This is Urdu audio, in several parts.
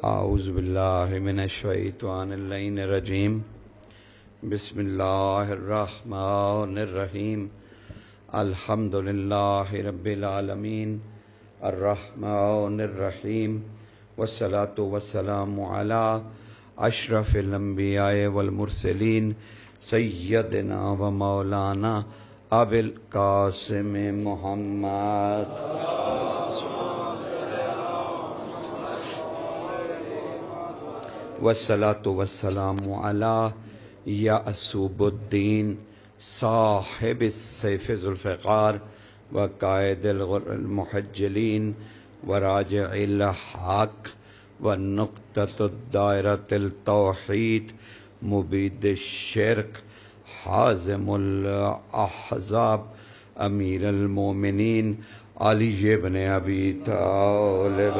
اعوذ باللہ من الشیطان اللعین الرجیم بسم اللہ الرحمن الرحیم الحمد للہ رب العالمین الرحمن الرحیم والصلاة والسلام علی اشرف الانبیاء والمرسلین سیدنا و مولانا ابی القاسم محمد والصلاة والسلام علی یعصوب الدین صاحب السیف ذو الفقار وقائد الغر المحجلین وراجع الحق ونقطة الدائرة التوحید مبید الشرک حازم الاحزاب امیر المومنین علی بن ابی طالب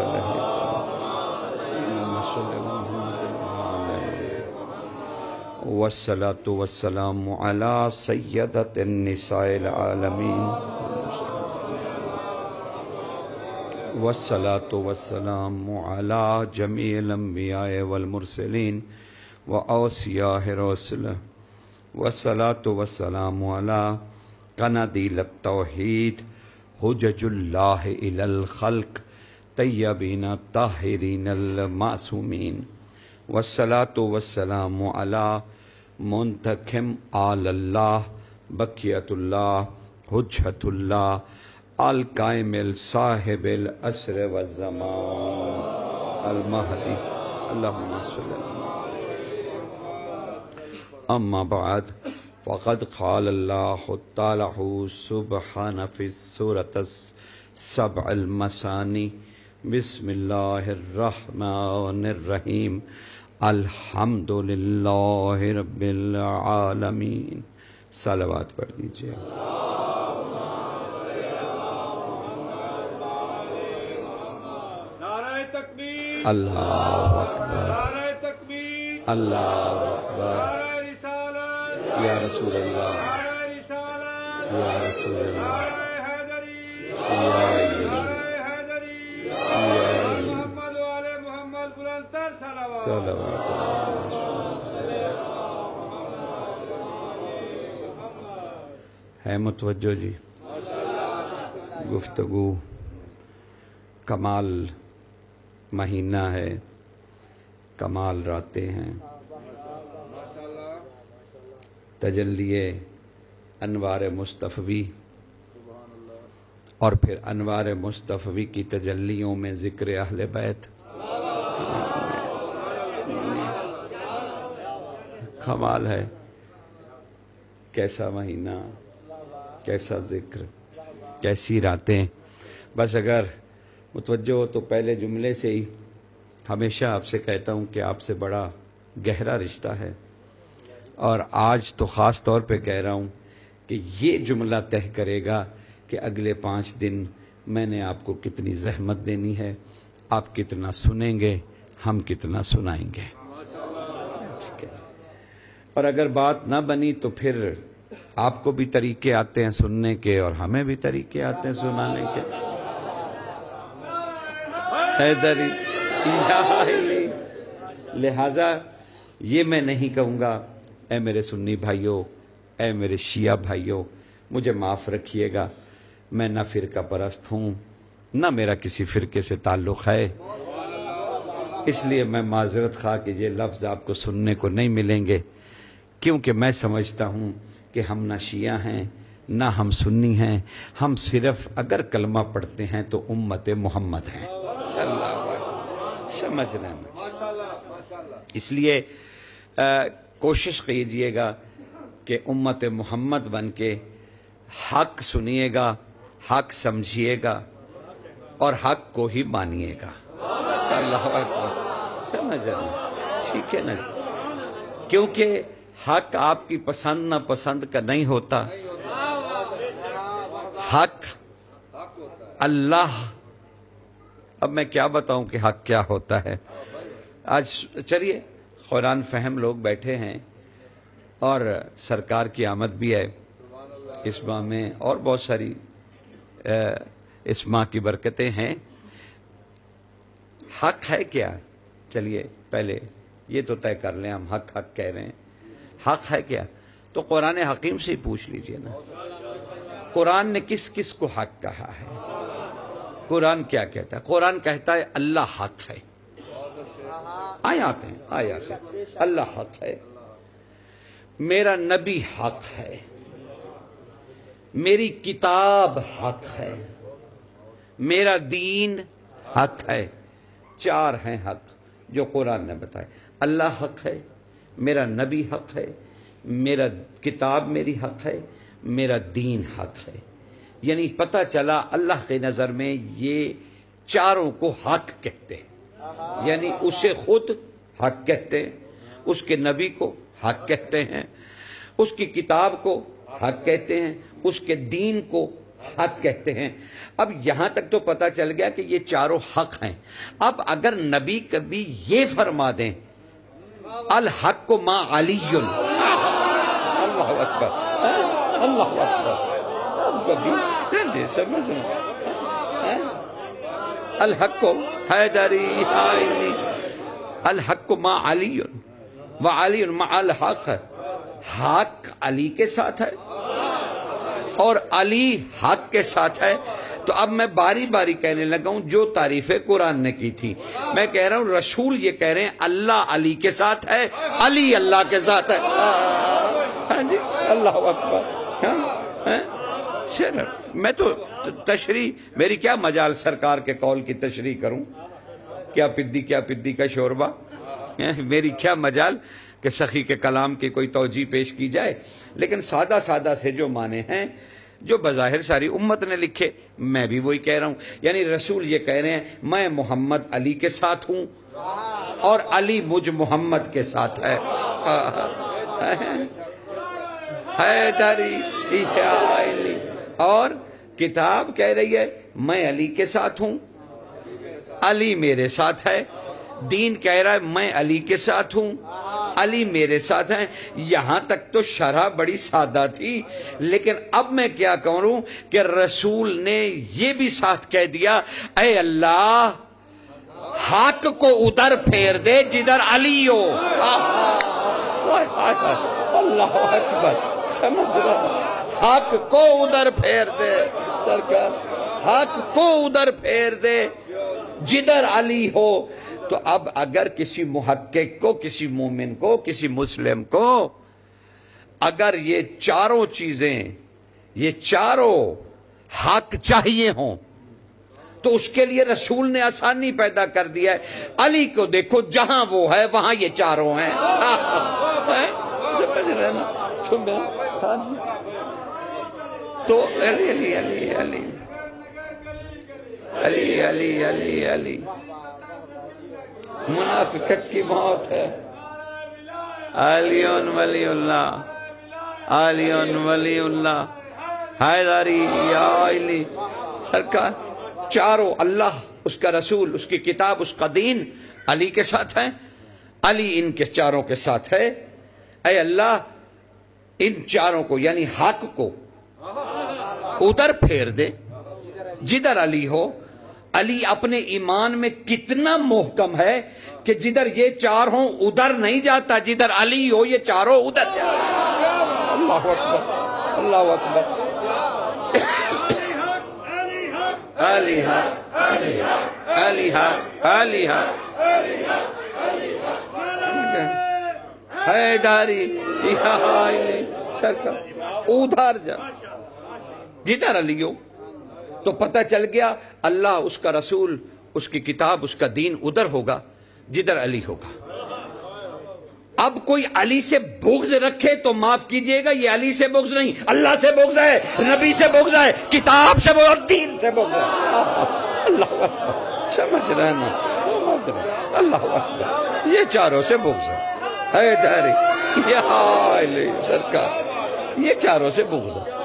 والصلاة والسلام على سیدۃ النساء العالمین والصلاة والسلام على جميع الانبیاء والمرسلین واوصیاء رسلہ والصلاة والسلام على قنادیل التوحید حجج اللہ الی الخلق طیبین طاہرین المعصومین والصلاة والسلام على منتخم آل اللہ بقیت اللہ حجت اللہ القائم الصاحب العصر والزمان المہدی اللہم صلی اللہ اما بعد فقد قال اللہ تعالی سبحانہ فی السورة السبع المثانی بسم اللہ الرحمن الرحیم الحمد للہ رب العالمین صلوات پڑھ دیجئے نعرہ تکبیر اللہ اکبر نعرہ تکبیر اللہ اکبر نعرہ رسالت یا رسول اللہ نعرہ رسالت یا رسول اللہ نعرہ حیدری یا علی نعرہ حیدری یا علی محمد و آل محمد بلندتر صلوات صلوات ہے متوجہ جی گفتگو کمال مہینہ ہے کمال راتیں ہیں تجلی انوار مصطفی اور پھر انوار مصطفی کی تجلیوں میں ذکر اہل بیت کمال ہے کیسا مہینہ کیسا ذکر کیسی راتیں بس اگر متوجہ ہو تو پہلے جملے سے ہی ہمیشہ آپ سے کہتا ہوں کہ آپ سے بڑا گہرا رشتہ ہے اور آج تو خاص طور پہ کہہ رہا ہوں کہ یہ جملہ طے کرے گا کہ اگلے 5 دن میں نے آپ کو کتنی زحمت دینی ہے آپ کتنا سنیں گے ہم کتنا سنائیں گے ٹھیک ہے اور اگر بات نہ بنی تو پھر آپ کو بھی طریقے آتے ہیں سننے کے اور ہمیں بھی طریقے آتے ہیں سنانے کے حیدری یا علی لہذا یہ میں نہیں کہوں گا اے میرے سنی بھائیوں اے میرے شیعہ بھائیوں مجھے معاف رکھیے گا میں نہ فرقہ پرست ہوں نہ میرا کسی فرقے سے تعلق ہے اس لیے میں معذرت خواہ کہ یہ لفظ آپ کو سننے کو نہیں ملیں گے کیونکہ میں سمجھتا ہوں کہ ہم نہ شیعہ ہیں نہ ہم سنی ہیں ہم صرف اگر کلمہ پڑھتے ہیں تو امت محمد ہیں اللہ اکبر سمجھنا اس لیے کوشش کیجئے گا کہ امت محمد بن کے حق سنیے گا حق سمجھیے گا اور حق کو ہی مانیے گا اللہ اکبر سمجھنا ٹھیک ہے نا کیونکہ حق آپ کی پسند نہ پسند کا نہیں ہوتا حق اللہ اب میں کیا بتاؤں کہ حق کیا ہوتا ہے آج چلیے قرآن فہم لوگ بیٹھے ہیں اور سرکار کی آمد بھی ہے اس ماہ میں اور بہت ساری اس ماہ کی برکتیں ہیں حق ہے کیا چلیے پہلے یہ تو طے کر لیں، ہم حق حق کہہ رہے ہیں، حق ہے کیا؟ تو قرآن حکیم سے ہی پوچھ لیجئے نا، قرآن نے کس کس کو حق کہا ہے؟ قرآن کیا کہتا ہے؟ قرآن کہتا ہے اللہ حق ہے، آیات ہیں، آیات ہیں، اللہ حق ہے، میرا نبی حق ہے، میری کتاب حق ہے، میرا دین حق ہے۔ چار ہیں حق جو قرآن نے بتائے، اللہ حق ہے، میرا نبی حق ہے، میرا کتاب میری حق ہے، میرا دین حق ہے۔ یعنی پتہ چلا اللہ کی نظر میں یہ چاروں کو حق کہتے ہیں، یعنی اسے خود حق کہتے ہیں، اس کے نبی کو حق کہتے ہیں، اس کی کتاب کو حق کہتے ہیں، اس کے دین کو حق کہتے ہیں۔ اب یہاں تک تو پتہ چل گیا کہ یہ چاروں حق ہیں۔ اب اگر نبی کبھی یہ فرما دیں الحق ما علی، اللہ اکبر، اللہ اکبر، اب کبھی سمجھنا الحق حیدری علی، الحق ما علی وعلی مع الحق، حق علی کے ساتھ ہے اور علی حق کے ساتھ ہے۔ تو اب میں باری باری کہنے لگا ہوں جو تعریفیں قرآن نے کی تھی، میں کہہ رہا ہوں رسول یہ کہہ رہے ہیں اللہ علی کے ساتھ ہے، علی اللہ کے ساتھ ہے۔ ہاں جی، اللہ اکبر۔ میں تو تشریح، میری کیا مجال سرکار کے قول کی تشریح کروں، کیا پدی کا شوربہ، میری کیا مجال کہ سخی کے کلام کی کوئی توجیہ پیش کی جائے۔ لیکن سادہ سادہ سے جو معنی ہیں، جو بظاہر ساری امت نے لکھے، میں بھی وہی کہہ رہا ہوں۔ یعنی رسول یہ کہہ رہے ہیں میں محمد علی کے ساتھ ہوں اور علی مجھ محمد کے ساتھ ہے۔ حیدری علی، اور کتاب کہہ رہی ہے میں علی کے ساتھ ہوں، علی میرے ساتھ ہے، دین کہہ رہا ہے میں علی کے ساتھ ہوں، علی میرے ساتھ ہیں۔ یہاں تک تو شرح بڑی سادہ تھی، لیکن اب میں کیا کروں کہ رسول نے یہ بھی ساتھ کہہ دیا اے اللہ حق کو ادھر پھیر دے جدھر علی ہو۔ اللہ اکبر، سمجھ رہا، حق کو ادھر پھیر دے سرکار، حق کو ادھر پھیر دے جدھر علی ہو۔ تو اب اگر کسی محقق کو، کسی مومن کو، کسی مسلم کو اگر یہ چاروں چیزیں، یہ چاروں حق چاہیے ہوں تو اس کے لیے رسول نے آسانی پیدا کر دیا ہے۔ علی کو دیکھو جہاں وہ ہے وہاں یہ چاروں ہیں۔ سمجھ رہے نا تو علی علی علی علی علی علی علی علی، منافقت کی موت ہے۔ علی ولی اللہ، علی ولی اللہ، حیدری یا علی سرکار، چاروں اللہ، اس کا رسول، اس کی کتاب، اس کا دین علی کے ساتھ ہیں، علی ان کے چاروں کے ساتھ ہے۔ اے اللہ ان چاروں کو یعنی حق کو ادھر پھیر دے جدھر علی ہو۔ علی اپنے ایمان میں کتنا محکم ہے کہ جدھر یہ چار ہوں ادھر نہیں جاتا، جدھر علی ہو یہ چاروں ادھر جاتا۔ اللہ اکبر، اللہ اکبر۔ علی حق، علی حق، علی حق، علی حق، حیدری یا علی سرکار، ادھر جا جدھر علی ہو۔ تو پتہ چل گیا اللہ، اس کا رسول، اس کی کتاب، اس کا دین ادھر ہوگا جدھر علی ہوگا۔ اب کوئی علی سے بغض رکھے تو معاف کیجئے گا، یہ علی سے بغض نہیں، اللہ سے بغض ہے، نبی سے بغض ہے، کتاب سے بغض ہے، دین سے بغض ہے۔ اللہ اکبر، سمجھ رہے نا، اللہ اکبر، یہ چاروں سے بغض ہے۔ حیدری یا علی سرکار، یہ چاروں سے بغض ہے۔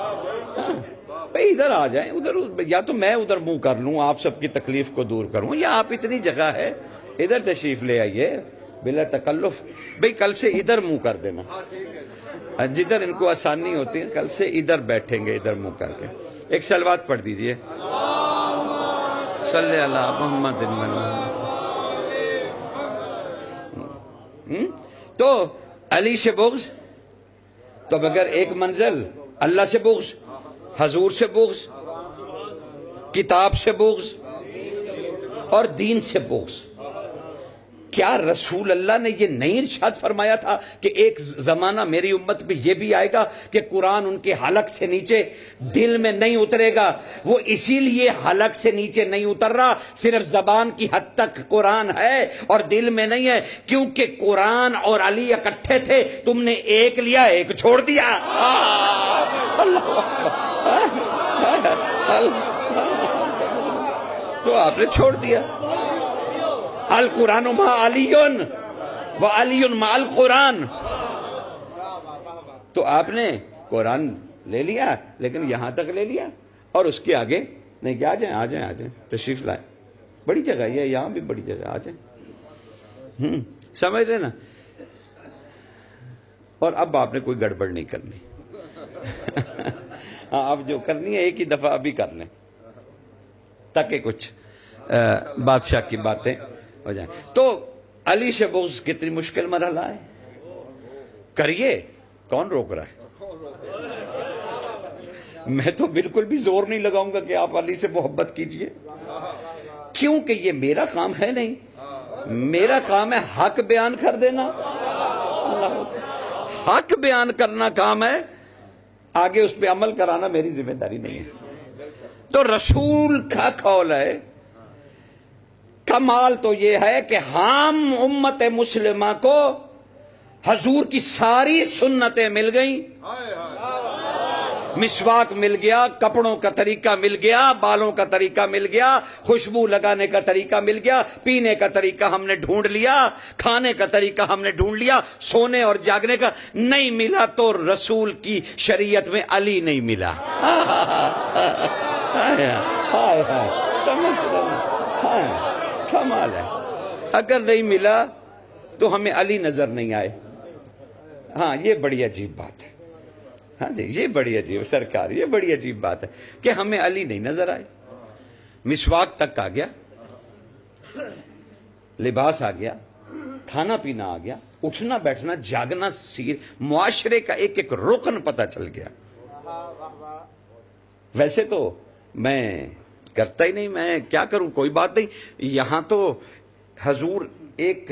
بھئی ادھر آ جائیں، ادھر، یا تو میں ادھر منہ کر لوں آپ سب کی تکلیف کو دور کروں، یا آپ اتنی جگہ ہے ادھر تشریف لے آئیے بلا تکلف۔ بھئی کل سے ادھر منہ کر دینا، جدھر ان کو آسانی ہوتی ہے کل سے ادھر بیٹھیں گے، ادھر منہ کر کے۔ ایک صلوات پڑھ دیجئے، صلی اللہ محمد۔ تو علی سے بغض، تو مگر ایک منزل اللہ سے بغض، حضور سے بغض، کتاب سے بغض اور دین سے بغض۔ کیا رسول اللہ نے یہ نہیں ارشاد فرمایا تھا کہ ایک زمانہ میری امت پہ یہ بھی آئے گا کہ قرآن ان کے حلق سے نیچے دل میں نہیں اترے گا؟ وہ اسی لیے حلق سے نیچے نہیں اتر رہا، صرف زبان کی حد تک قرآن ہے اور دل میں نہیں ہے، کیونکہ قرآن اور علی اکٹھے تھے، تم نے ایک لیا ایک چھوڑ دیا۔ تو آپ نے چھوڑ دیا۔ القرآن مع علی و علی مع القرآن، تو آپ نے قرآن لے لیا لیکن یہاں تک لے لیا اور اس کے آگے نہیں کہ آ جائیں تشریف لائیں، بڑی جگہ یہ، یہاں بھی بڑی جگہ، آ جائیں، سمجھ رہے نا؟ اور اب آپ نے کوئی گڑبڑ نہیں کرنی، ہاں اب جو کرنی ہے ایک ہی دفعہ ابھی کر لیں تاکہ کچھ بادشاہ کی باتیں ہو جائیں۔ تو علی سے بغض کتنی مشکل مرحلہ ہے، کریے، کون روک رہا ہے؟ میں تو بالکل بھی زور نہیں لگاؤں گا کہ آپ علی سے محبت کیجئے، کیونکہ یہ میرا کام ہے نہیں، میرا کام ہے حق بیان کر دینا، حق بیان کرنا کام ہے، آگے اس پہ عمل کرانا میری ذمہ داری نہیں ہے۔ تو رسول کا قول ہے، کمال تو یہ ہے کہ ہم امت مسلمہ کو حضور کی ساری سنتیں مل گئیں، مسواک مل گیا، کپڑوں کا طریقہ مل گیا، بالوں کا طریقہ مل گیا، خوشبو لگانے کا طریقہ مل گیا، پینے کا طریقہ ہم نے ڈھونڈ لیا، کھانے کا طریقہ ہم نے ڈھونڈ لیا، سونے اور جاگنے کا نہیں ملا تو رسول کی شریعت میں علی نہیں ملا۔ سمجھ رہے؟ کمال ہے، اگر نہیں ملا تو ہمیں علی نظر نہیں آئے، ہاں یہ بڑی عجیب بات ہے، ہاں جی یہ بڑی عجیب سرکار، یہ بڑی عجیب بات ہے کہ ہمیں علی نہیں نظر آئے۔ مسواک تک آ گیا، لباس آ گیا، کھانا پینا آ گیا، اٹھنا بیٹھنا جاگنا، سیر معاشرے کا ایک ایک رکن پتہ چل گیا۔ ویسے تو میں کرتا ہی نہیں، میں کیا کروں، کوئی بات نہیں، یہاں تو حضور ایک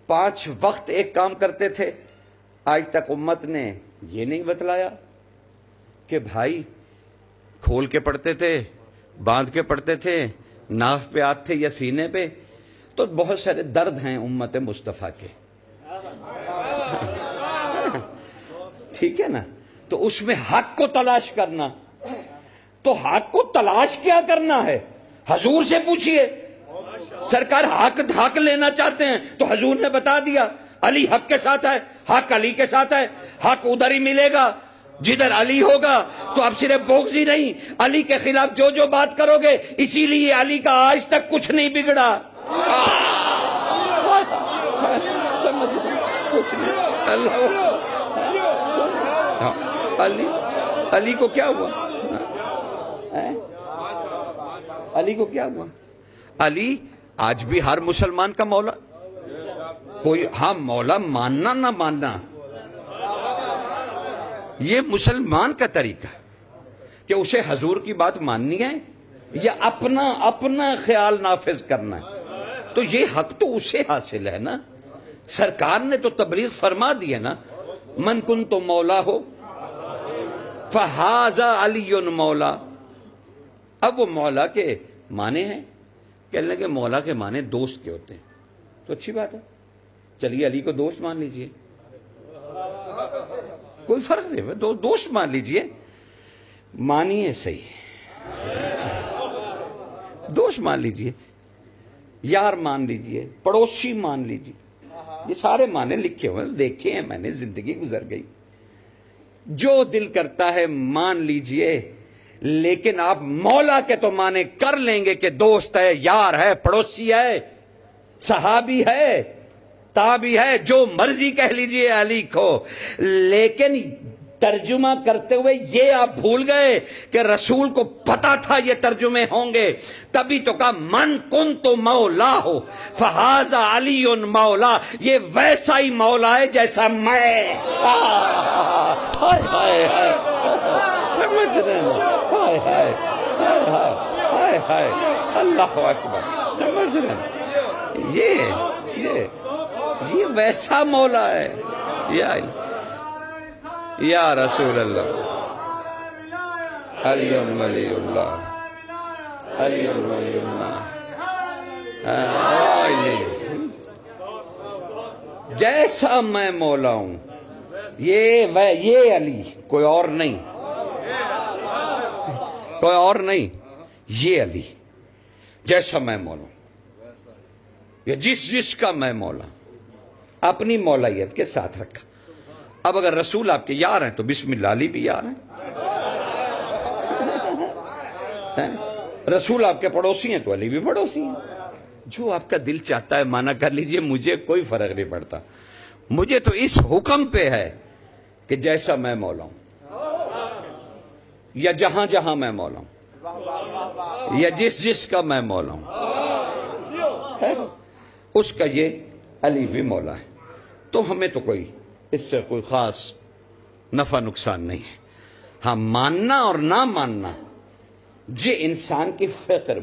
5 وقت ایک کام کرتے تھے، آج تک امت نے یہ نہیں بتلایا کہ بھائی کھول کے پڑھتے تھے، باندھ کے پڑھتے تھے، ناف پہ ہاتھ تھے یا سینے پہ، تو بہت سارے درد ہیں امت مصطفیٰ کے، ٹھیک ہے نا؟ تو اس میں حق کو تلاش کرنا، تو حق کو تلاش کیا کرنا ہے؟ حضور سے پوچھئے، سرکار حق لینا چاہتے ہیں تو حضور نے بتا دیا، علی حق کے ساتھ ہے، حق علی کے ساتھ ہے، حق ادھر ہی ملے گا جدھر علی ہوگا۔ تو اب صرف بغض ہی نہیں، علی کے خلاف جو جو بات کرو گے، اسی لیے علی کا آج تک کچھ نہیں بگڑا۔ سمجھ کچھ نہیں، علی کو کیا ہوا؟ علی کو کیا ہوا؟ علی آج بھی ہر مسلمان کا مولا، کوئی ہاں مولا ماننا نہ ماننا یہ مسلمان کا طریقہ ہے کہ اسے حضور کی بات ماننی ہے یا اپنا خیال نافذ کرنا ہے، تو یہ حق تو اسے حاصل ہے نا۔ سرکار نے تو تبلیغ فرما دی ہے نا، من کنت مولا ہو فہذا علی مولا۔ اب وہ مولا کے معنی ہیں، کہنے لگے مولا کے معنی دوست کے ہوتے ہیں، تو اچھی بات ہے، چلیے علی کو دوست مان لیجئے، کوئی فرق نہیں، دوست مان لیجئے، مانیے صحیح، دوست مان لیجئے، یار مان لیجئے، پڑوسی مان لیجئے، یہ سارے معنی لکھے ہوئے دیکھے ہیں میں نے، زندگی گزر گئی، جو دل کرتا ہے مان لیجئے، لیکن آپ مولا کے تو معنی کر لیں گے کہ دوست ہے، یار ہے، پڑوسی ہے، صحابی ہے، تابعی ہے، جو مرضی کہہ لیجئے علی کو، لیکن ترجمہ کرتے ہوئے یہ آپ بھول گئے کہ رسول کو پتا تھا یہ ترجمے ہوں گے، تبھی تو کہا من کنت مولا ہو فہذا علی مولا، یہ ویسا ہی مولا ہے جیسا میں۔ ہائے ہائے ہائے، سمجھ رہے ہیں؟ ہائے ہائے ہائے ہائے ہائے، اللہ اکبر، سمجھ رہے ہیں؟ یہ ویسا مولا ہے، یا رسول اللہ، علی ولی اللہ، علی ولی اللہ، جیسا میں مولا ہوں، یہ علی، کوئی اور نہیں، کوئی اور نہیں، یہ علی جیسا میں مولا ہوں، یا جس کا میں مولا، اپنی مولائیت کے ساتھ رکھا۔ اب اگر رسول آپ کے یار ہیں تو بسم اللہ علی بھی یار ہیں، رسول آپ کے پڑوسی ہیں تو علی بھی پڑوسی ہیں۔ جو آپ کا دل چاہتا ہے مانا کر لیجئے، مجھے کوئی فرق نہیں پڑتا، مجھے تو اس حکم پہ ہے کہ جیسا میں مولا ہوں، یا جہاں جہاں میں مولا ہوں، یا جس کا میں مولا ہوں، اس کا یہ علی بھی مولا ہے۔ تو ہمیں تو کوئی اس سے کوئی خاص نفع نقصان نہیں ہے، ہاں ماننا اور نہ ماننا یہ انسان کی فکر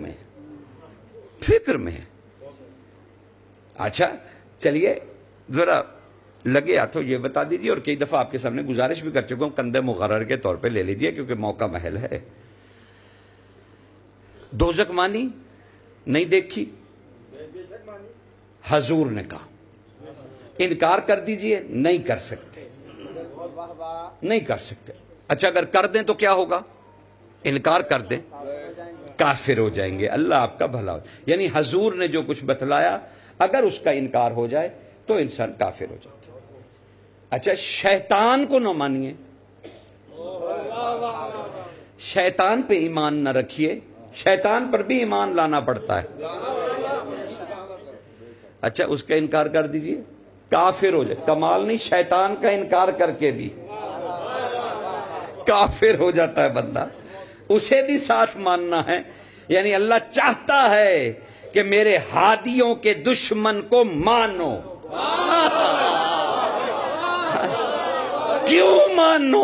میں ہے۔ اچھا چلیے ذرا لگے ہاتھوں یہ بتا دیجیے، اور کئی دفعہ آپ کے سامنے گزارش بھی کر چکا ہوں، کندھے مقرر کے طور پہ لے لیجیے کیونکہ موقع محل ہے۔ دوزخ مانی نہیں دیکھی، حضور نے کہا انکار کر دیجئے، نہیں کر سکتے، نہیں کر سکتے۔ اچھا اگر کر دیں تو کیا ہوگا؟ انکار کر دیں کافر ہو جائیں گے، اللہ آپ کا بھلا ہو۔ یعنی حضور نے جو کچھ بتلایا اگر اس کا انکار ہو جائے تو انسان کافر ہو جاتا ہے۔ اچھا شیطان کو نہ مانیے، شیطان پہ ایمان نہ رکھیے، شیطان پر بھی ایمان لانا پڑتا ہے۔ اچھا اس کا انکار کر دیجئے، کافر ہو جائے۔ کمال نہیں، شیطان کا انکار کر کے بھی کافر ہو جاتا ہے بندہ، اسے بھی ساتھ ماننا ہے۔ یعنی اللہ چاہتا ہے کہ میرے ہادیوں کے دشمن کو مانو۔ کیوں مانو؟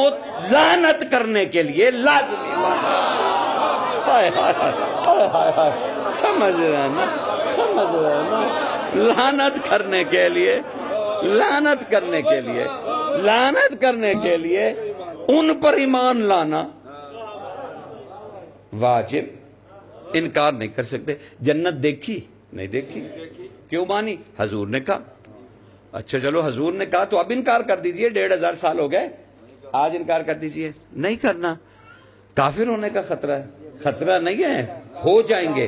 لعنت کرنے کے لیے، لازمی سمجھ رہے ہیں نا، سمجھ رہے ہیں نا، لعنت کرنے کے لیے، لعنت کرنے کے لیے، لعنت کرنے کے لیے ان پر ایمان لانا واجب، انکار نہیں کر سکتے۔ جنت دیکھی نہیں دیکھی، کیوں مانی؟ حضور نے کہا۔ اچھا چلو حضور نے کہا تو اب انکار کر دیجئے، 1500 سال ہو گئے، آج انکار کر دیجئے، نہیں کرنا، کافر ہونے کا خطرہ ہے۔ خطرہ نہیں ہے، ہو جائیں گے۔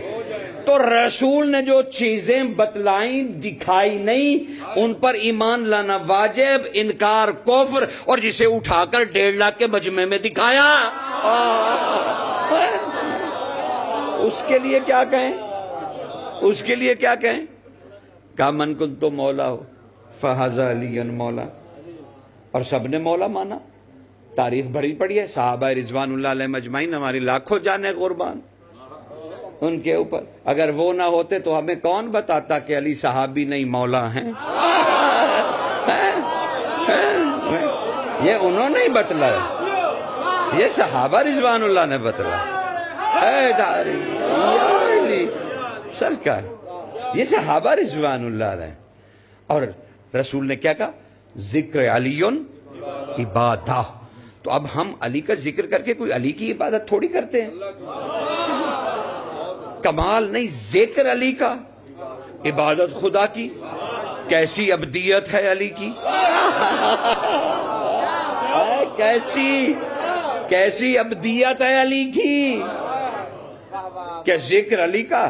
تو رسول نے جو چیزیں بتلائیں دکھائی نہیں، ان پر ایمان لانا واجب، انکار کفر، اور جسے اٹھا کر 1.5 لاکھ کے مجمع میں دکھایا اس کے لیے کیا کہیں؟ اس کے لیے کیا کہیں؟ کہ من کنت مولا ہو فہذا علی مولا، اور سب نے مولا مانا۔ تاریخ بھری پڑی ہے، صحابہ رضوان اللہ علیہ مجمعین، ہماری لاکھوں جانیں قربان ان کے اوپر۔ اگر وہ نہ ہوتے تو ہمیں کون بتاتا کہ علی صحابی نہیں مولا ہیں؟ یہ انہوں نے بتلایا، یہ صحابہ رضوان اللہ نے بتلایا۔ اے داری یا علی سرکار، یہ صحابہ رضوان اللہ علیہ۔ اور رسول نے کیا کہا؟ ذکر علی عبادہ۔ تو اب ہم علی کا ذکر کر کے کوئی علی کی عبادت تھوڑی کرتے ہیں، کمال نہیں، ذکر علی کا، عبادت خدا کی۔ کیسی ابدیت ہے علی کی، کیسی ابدیت ہے علی کی، کیا ذکر علی کا،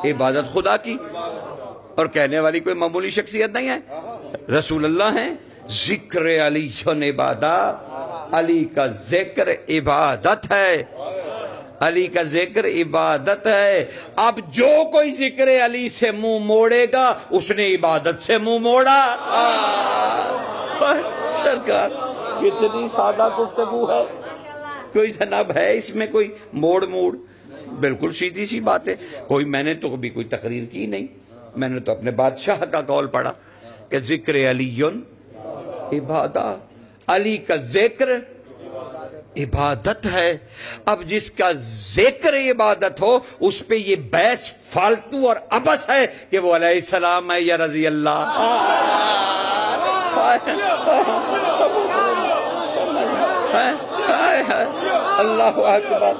عبادت خدا کی۔ اور کہنے والی کوئی معمولی شخصیت نہیں ہے، رسول اللہ ہیں۔ ذکر علی عبادت، علی کا ذکر عبادت ہے، علی کا ذکر عبادت ہے۔ اب جو کوئی ذکر علی سے منہ موڑے گا اس نے عبادت سے منہ موڑا۔ سرکار کتنی سادہ گفتگو ہے، کوئی جناب ہے اس میں کوئی موڑ بالکل سیدھی سی بات ہے. کوئی میں نے تو کبھی کوئی تقریر کی نہیں، میں نے تو اپنے بادشاہ کا قول پڑھا کہ ذکر علی عبادہ، علی کا ذکر عبادت ہے. اب جس کا ذکر عبادت ہو اس پہ یہ بحث فالتو اور عبث ہے کہ وہ علیہ السلام ہے یا رضی اللہ. اللہ اکبر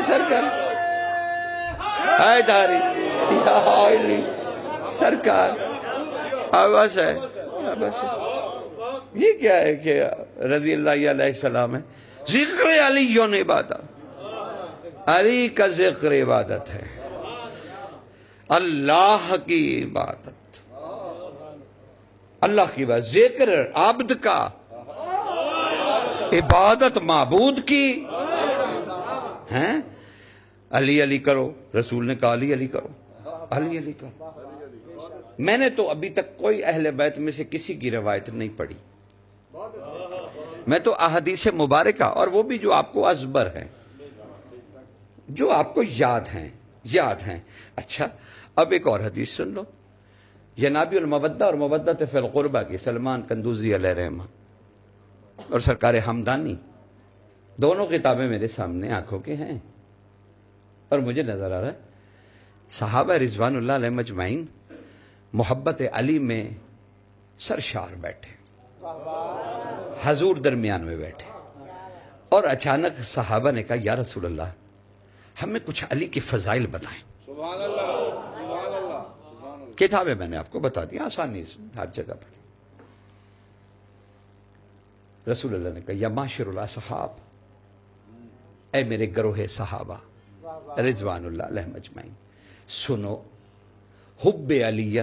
سرکار حیداری یا علی سرکار. عبث ہے، عبث ہے. یہ کیا ہے کہ رضی اللہ علیہ السلام ہے؟ ذکر علی عبادت، علی کا ذکر عبادت ہے، اللہ کی عبادت، اللہ کی بات. ذکر عبد کا، عبادت معبود کی. ہیں علی علی کرو، رسول نے کہا علی علی کرو، علی علی کرو. میں نے تو ابھی تک کوئی اہل بیت میں سے کسی کی روایت نہیں پڑھی. میں تو احادیث مبارکہ، اور وہ بھی جو آپ کو ازبر ہیں، جو آپ کو یاد ہیں. اچھا اب ایک اور حدیث سن لو، ینابی المودہ اور مودۃ فی القربہ کی سلمان قندوزی علیہ رحمہ اور سرکار ہمدانی، دونوں کتابیں میرے سامنے آنکھوں کے ہیں اور مجھے نظر آ رہا ہے صحابہ رضوان اللہ علیہ مجمعین محبت علی میں سرشار بیٹھے، حضور درمیان میں بیٹھے، اور اچانک صحابہ نے کہا یا رسول اللہ ہمیں کچھ علی کی فضائل بتائیں. سبحان اللہ، سبحان اللہ، سبحان اللہ. کتابیں میں نے آپ کو بتا دی آسانی سے ہر جگہ پر. رسول اللہ نے کہا یا معاشر الاصحاب، اے میرے گروہ صحابہ رضوان اللہ علیہ مجمعین، سنو حب علی،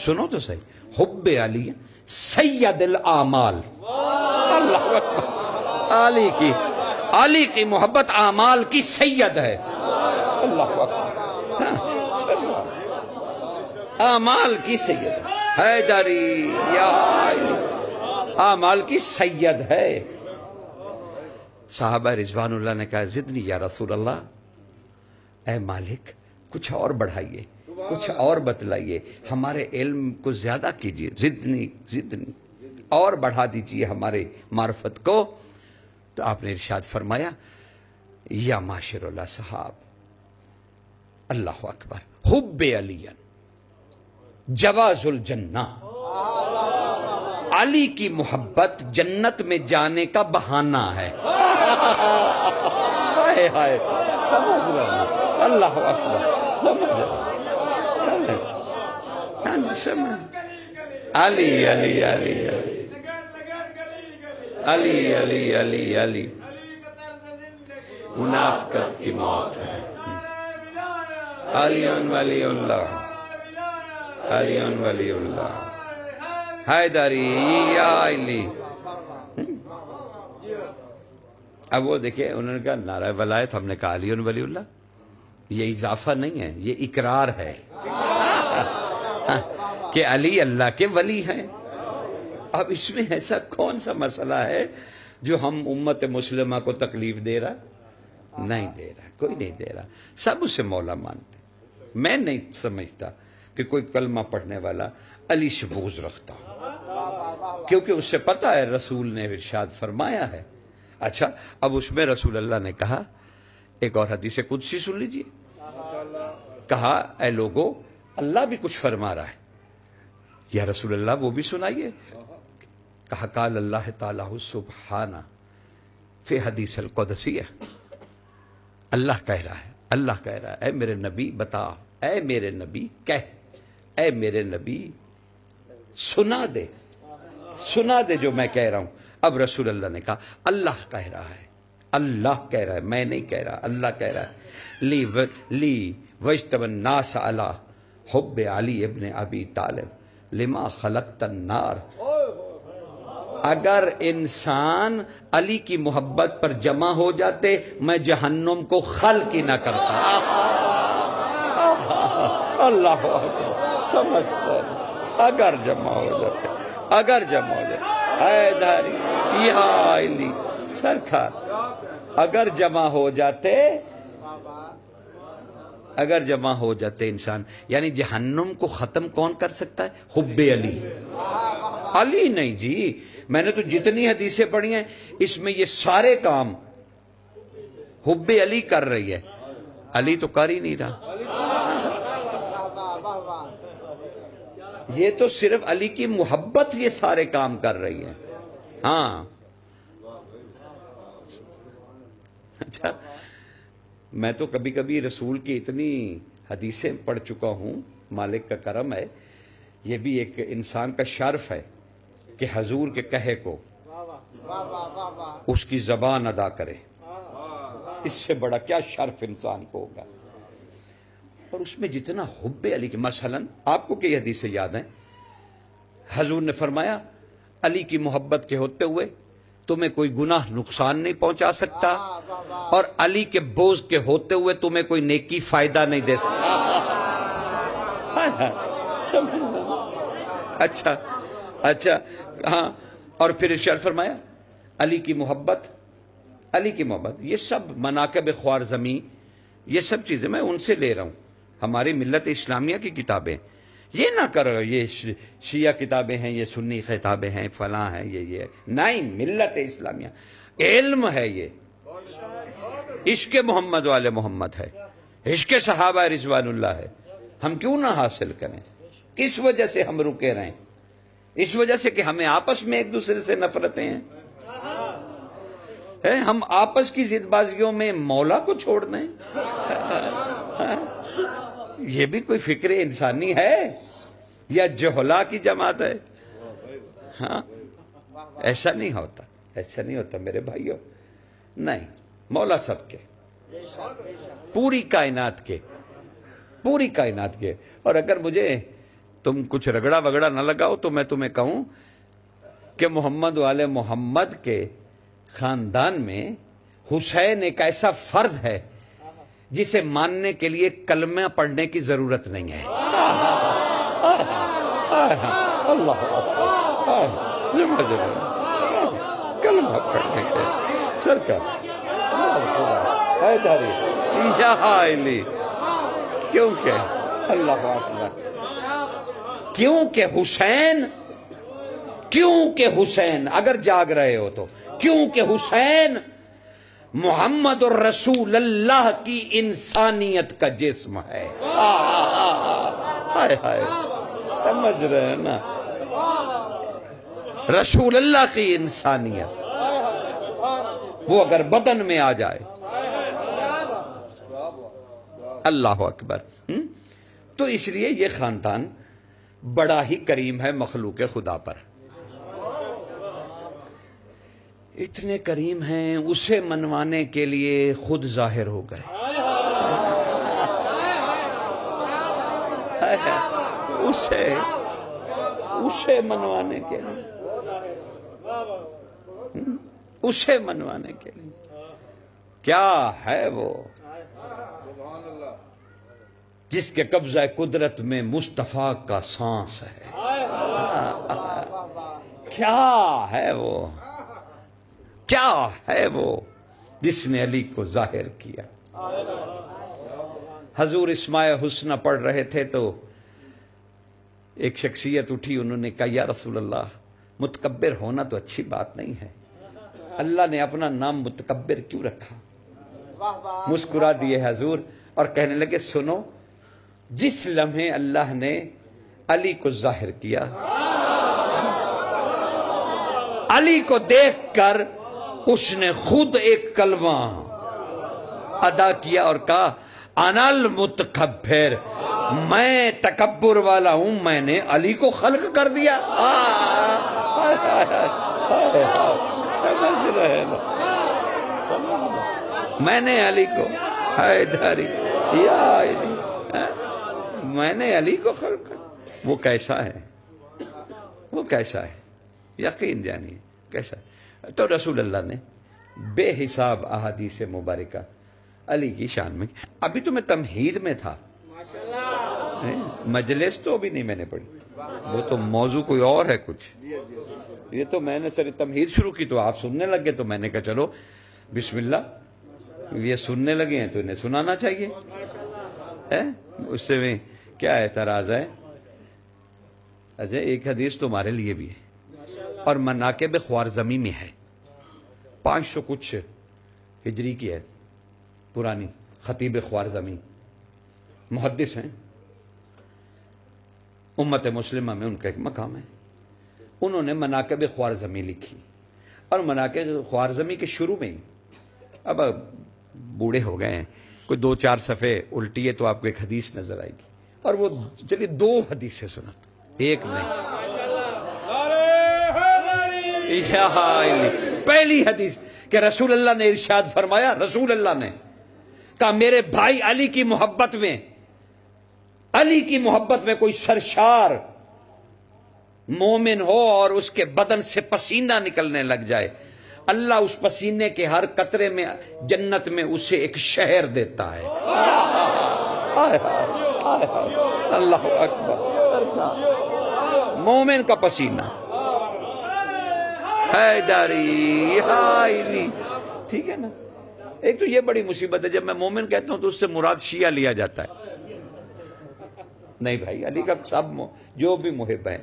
سنو تو صحیح، حب علی سید الاعمال. اللہ اکبر. علی کی محبت اعمال کی سید ہے. اللہ اکبر. اعمال کی سید ہے. حیدری یا علی اعمال کی سید ہے. صحابہ رضوان اللہ نے کہا زدنی یا رسول اللہ، اے مالک کچھ اور بڑھائیے، کچھ اور بتلائیے، ہمارے علم کو زیادہ کیجیے. زدنی اور بڑھا دیجیے ہمارے معرفت کو. تو آپ نے ارشاد فرمایا یا معاشر اللہ صحاب، اللہ اکبر، حب علی جواز الجنہ، علی کی محبت جنت میں جانے کا بہانہ ہے. ہائے ہائے، سمجھ رہے، اللہ اکبر، سمجھ. علی علی علی علی علی علی علی منافقت کی موت ہے. علی ولی اللہ، علی ولی اللہ، حیدری یا علی. اب وہ دیکھیں انہوں نے کہا نعرہ ولایت، ہم نے کہا علی ولی اللہ. یہ اضافہ نہیں ہے، یہ اقرار ہے کہ علی اللہ کے ولی ہیں. اب اس میں ایسا کون سا مسئلہ ہے جو ہم امت مسلمہ کو تکلیف دے رہا؟ نہیں دے رہا، کوئی نہیں دے رہا. سب اسے مولا مانتے. میں نہیں سمجھتا کہ کوئی کلمہ پڑھنے والا علی سے بغض رکھتا، کیونکہ اس سے پتہ ہے رسول نے ارشاد فرمایا ہے. اچھا اب اس میں رسول اللہ نے کہا، ایک اور حدیث قدسی سن لیجئے، کہا اے لوگو اللہ بھی کچھ فرما رہا ہے. یا رسول اللہ وہ بھی سنائیے. کہا قال اللہ تعالیٰ سبحانہ فی حدیث القدسیہ، اللہ کہہ رہا ہے، اللہ کہہ رہا ہے اے میرے نبی بتا، اے میرے نبی کہہ، اے میرے نبی سنا دے، سنا دے جو میں کہہ رہا ہوں. اب رسول اللہ نے کہا اللہ کہہ رہا ہے، اللہ کہہ رہا ہے، میں نہیں کہہ رہا، اللہ کہہ رہا ہے. لی وجتب الناس علی حب علی ابن ابی طالب لما خلقت النار. اگر انسان علی کی محبت پر جمع ہو جاتے میں جہنم کو خلق ہی نہ کرتا. اللہ اکبر، سمجھتے اگر جمع ہو جاتے. اگر جمع ہو جائے حیدری یا علی سرکار، اگر جمع ہو جاتے انسان، یعنی جہنم کو ختم کون کر سکتا ہے؟ حب علی. علی نہیں جی، میں نے تو جتنی حدیثیں پڑھی ہیں اس میں یہ سارے کام حب علی کر رہی ہے، علی تو کر ہی نہیں رہا. یہ تو صرف علی کی محبت یہ سارے کام کر رہی ہے. ہاں اچھا، میں تو کبھی کبھی رسول کی اتنی حدیثیں پڑھ چکا ہوں، مالک کا کرم ہے، یہ بھی ایک انسان کا شرف ہے کہ حضور کے کہے کو اس کی زبان ادا کرے. اس سے بڑا کیا شرف انسان کو ہوگا. اور اس میں جتنا حب علی کے، مثلا آپ کو کئی حدیثیں یاد ہیں، حضور نے فرمایا علی کی محبت کے ہوتے ہوئے تمہیں کوئی گناہ نقصان نہیں پہنچا سکتا، اور علی کے بغض کے ہوتے ہوئے تمہیں کوئی نیکی فائدہ نہیں دے سکتا. اچھا ہاں، اور پھر ارشاد فرمایا علی کی محبت یہ سب مناقب خوارزمی، یہ سب چیزیں میں ان سے لے رہا ہوں، ہماری ملت اسلامیہ کی کتابیں. یہ نہ کرو یہ شیعہ کتابیں ہیں، یہ سنی کتابیں ہیں، فلاں ہیں، یہ نہیں، ملت اسلامیہ علم ہے. یہ عشق محمد والے محمد ہے، عشق صحابہ رضوان اللہ ہے. ہم کیوں نہ حاصل کریں؟ کس وجہ سے ہم رکے رہیں؟ اس وجہ سے کہ ہمیں آپس میں ایک دوسرے سے نفرتیں ہیں. ہم آپس کی ضد بازیوں میں مولا کو چھوڑ دیں؟ یہ بھی کوئی فکر انسانی ہے یا جہلا کی جماعت ہے؟ ہاں، ایسا نہیں ہوتا میرے بھائیوں. نہیں، مولا سب کے، پوری کائنات کے. اور اگر مجھے تم کچھ رگڑا وگڑا نہ لگاؤ تو میں تمہیں کہوں کہ محمد والے محمد کے خاندان میں حسین ایک ایسا فرد ہے جسے ماننے کے لیے کلمہ پڑھنے کی ضرورت نہیں ہے. اللہ کلمہ پڑھنے کے سرکار یا علی، کیونکہ اللہ اکبر، کیونکہ حسین اگر جاگ رہے ہو تو کیونکہ حسین محمد الرسول اللہ کی انسانیت کا جسم ہے. سمجھ رہے ہیں نا؟ رسول اللہ کی انسانیت وہ اگر بدن میں آ جائے، اللہ اکبر. تو اس لیے یہ خاندان بڑا ہی کریم ہے مخلوق خدا پر. اتنے کریم ہیں، اسے منوانے کے لیے خود ظاہر ہو گئے. اسے منوانے کے لیے، اسے منوانے کے لیے کیا ہے وہ جس کے قبضہ قدرت میں مصطفیٰ کا سانس ہے. کیا ہے وہ جس نے علی کو ظاہر کیا. حضور اسماء حسنہ پڑھ رہے تھے تو ایک شخصیت اٹھی، انہوں نے کہا یا رسول اللہ، متکبر ہونا تو اچھی بات نہیں ہے، اللہ نے اپنا نام متکبر کیوں رکھا؟ مسکرا دیے حضور اور کہنے لگے سنو، جس لمحے اللہ نے علی کو ظاہر کیا، علی کو دیکھ کر اس نے خود ایک کلمہ ادا کیا اور کہا انا المتکبر، میں تکبر والا ہوں، میں نے علی کو خلق کر دیا. سمجھ رہے ہیں؟ میں نے علی کو حیدری یا علی، میں نے علی کو خلق کر. وہ کیسا ہے یقین جانیے کیسا. تو رسول اللہ نے بے حساب احادیث مبارکہ علی کی شان میں. ابھی تو میں تمہید میں تھا، مجلس تو بھی نہیں میں نے پڑھی، وہ تو موضوع کوئی اور ہے کچھ. یہ تو میں نے سر تمہید شروع کی تو آپ سننے لگے، تو میں نے کہا چلو بسم اللہ، یہ سننے لگے ہیں تو انہیں سنانا چاہیے، اس سے میں کیا اعتراض ہے؟ اچھا ایک حدیث تمہارے لیے بھی ہے اور مناقب خوارزمی میں ہے، 500 کچھ ہجری کی ہے، پرانی، خطیب خوارزمی محدث ہیں، امت مسلمہ میں ان کا ایک مقام ہے، انہوں نے مناقب خوارزمی لکھی، اور مناقب خوارزمی کے شروع میں ہی، اب بوڑھے ہو گئے ہیں، کوئی 2-4 صفحے الٹی ہے تو آپ کو ایک حدیث نظر آئے گی، اور وہ چلیے 2 حدیثیں سناتا، ایک نہیں، پہلی حدیث کہ رسول اللہ نے ارشاد فرمایا، رسول اللہ نے کہا میرے بھائی علی کی محبت میں، علی کی محبت میں کوئی سرشار مومن ہو اور اس کے بدن سے پسینہ نکلنے لگ جائے، اللہ اس پسینے کے ہر قطرے میں جنت میں اسے ایک شہر دیتا ہے۔ اللہ اکبر، مومن کا پسینہ، حیدری حائلی، ٹھیک ہے نا؟ ایک تو یہ بڑی مصیبت ہے، جب میں مومن کہتا ہوں تو اس سے مراد شیعہ لیا جاتا ہے، نہیں بھائی، علی کا سب جو بھی محب ہے،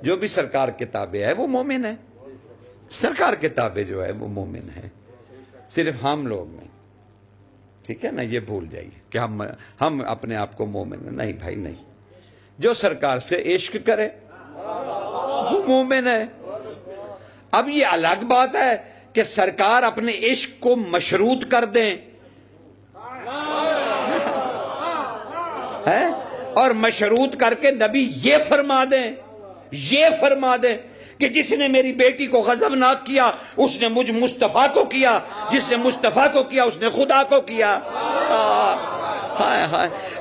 جو بھی سرکار کے تابع ہے وہ مومن ہے، سرکار کے تابع جو ہے وہ مومن ہے، صرف ہم لوگ نہیں، ٹھیک ہے نا؟ یہ بھول جائیے کہ ہم اپنے آپ کو مومن ہیں، نہیں بھائی نہیں، جو سرکار سے عشق کرے وہ مومن ہے۔ اب یہ الگ بات ہے کہ سرکار اپنے عشق کو مشروط کر دیں اور مشروط کر کے نبی یہ فرما دیں کہ جس نے میری بیٹی کو غضبناک کیا اس نے مجھ مصطفیٰ کو کیا، جس نے مصطفیٰ کو کیا اس نے خدا کو کیا۔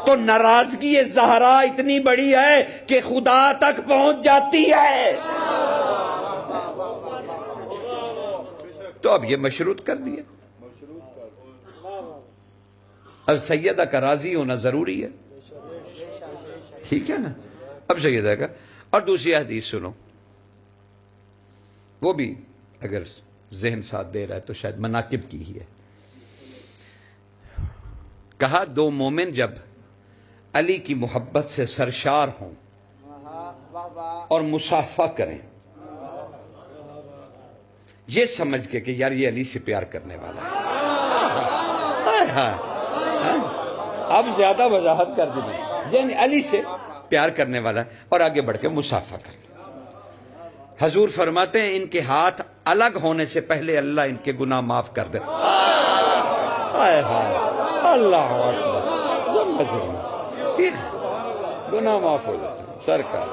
تو ناراضگی زہرا اتنی بڑی ہے کہ خدا تک پہنچ جاتی ہے، تو اب یہ مشروط کر دیا، اب سیدہ کا راضی ہونا ضروری ہے، ٹھیک ہے نا؟ اب سیدہ کا، اور دوسری حدیث سنو، وہ بھی اگر ذہن ساتھ دے رہا ہے تو شاید مناقب کی ہی ہے۔ کہا 2 مومن جب علی کی محبت سے سرشار ہوں اور مصافحہ کریں، یہ سمجھ کے کہ یار یہ علی سے پیار کرنے والا ہے، اب زیادہ وضاحت کر دی، یعنی علی سے پیار کرنے والا ہے، اور آگے بڑھ کے مصافحہ کریں۔ حضور فرماتے ہیں ان کے ہاتھ الگ ہونے سے پہلے اللہ ان کے گناہ معاف کر دے۔ اللہ اکبر، سمجھ رہے ہیں، گناہ معاف ہو جاتے ہیں سرکار۔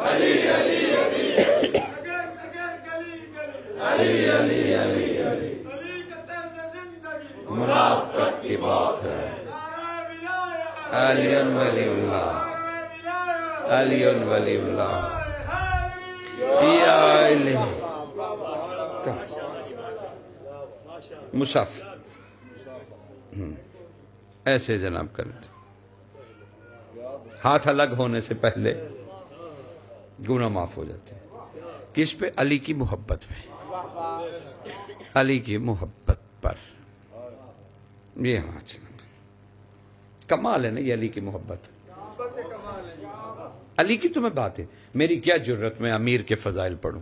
علی علی علی علی علی علی علی، منافقت کی بات ہے، علی ولی اللہ، علی ولی اللہ، یا علی مصاف ایسے جناب کرتے، ہاتھ الگ ہونے سے پہلے گناہ معاف ہو جاتے ہیں۔ کس پہ؟ علی کی محبت میں، علی کی محبت پر، یہ ہاں کمال ہے نا، یہ علی کی محبت، علی کی تمہیں بات ہے، میری کیا جرت میں امیر کے فضائل پڑھوں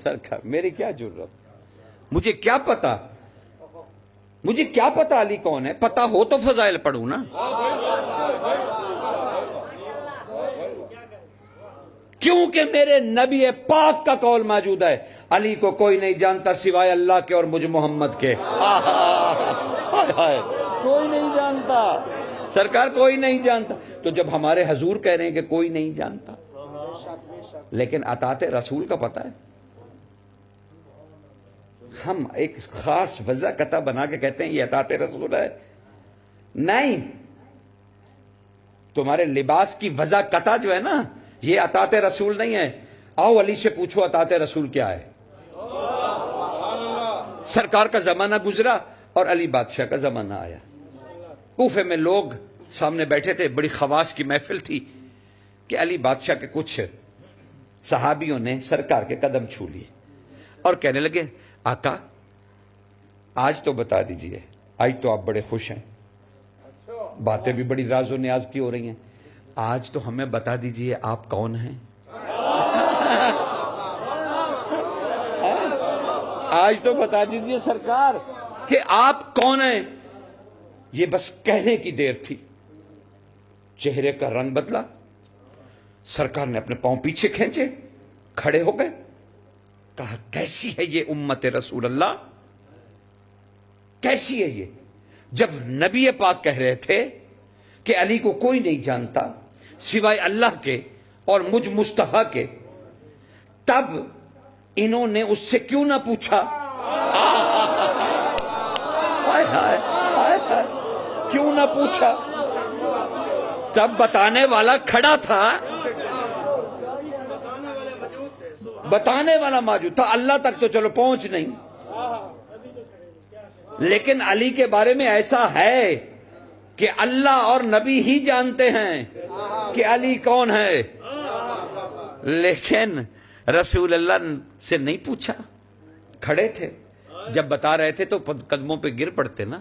سرکار، میری کیا جرت، مجھے کیا پتا علی کون ہے، پتا ہو تو فضائل پڑھوں نا، کیونکہ میرے نبی پاک کا قول موجود ہے، علی کو کوئی نہیں جانتا سوائے اللہ کے اور مجھ محمد کے، کوئی نہیں جانتا سرکار، کوئی نہیں جانتا۔ تو جب ہمارے حضور کہہ رہے ہیں کہ کوئی نہیں جانتا، لیکن اطاعت رسول کا پتہ ہے، ہم ایک خاص وضع قطع بنا کے کہتے ہیں یہ اطاعت رسول ہے، نہیں، تمہارے لباس کی وضع قطع جو ہے نا یہ اطاعت رسول نہیں ہے۔ آؤ علی سے پوچھو اطاعت رسول کیا ہے۔ سرکار کا زمانہ گزرا اور علی بادشاہ کا زمانہ آیا، کوفے میں لوگ سامنے بیٹھے تھے، بڑی خواص کی محفل تھی کہ علی بادشاہ کے کچھ صحابیوں نے سرکار کے قدم چھو لیے اور کہنے لگے آقا آج تو بتا دیجئے، آج تو آپ بڑے خوش ہیں، باتیں بھی بڑی راز و نیاز کی ہو رہی ہیں، آج تو ہمیں بتا دیجئے آپ کون ہیں؟ آج تو بتا دیجئے سرکار کہ آپ کون ہیں؟ یہ بس کہنے کی دیر تھی، چہرے کا رنگ بدلا، سرکار نے اپنے پاؤں پیچھے کھینچے، کھڑے ہو گئے، کہا کیسی ہے یہ امت رسول اللہ، کیسی ہے یہ؟ جب نبی پاک کہہ رہے تھے کہ علی کو کوئی نہیں جانتا سوائے اللہ کے اور مجھ مصطفیٰ کے، تب انہوں نے اس سے کیوں نہ پوچھا؟ کیوں نہ پوچھا؟ تب بتانے والا کھڑا تھا، بتانے والا موجود تھا، اللہ تک تو چلو پہنچ نہیں، لیکن علی کے بارے میں ایسا ہے کہ اللہ اور نبی ہی جانتے ہیں کہ علی کون ہے، لیکن رسول اللہ سے نہیں پوچھا، کھڑے تھے، جب بتا رہے تھے تو قدموں پہ گر پڑتے نا،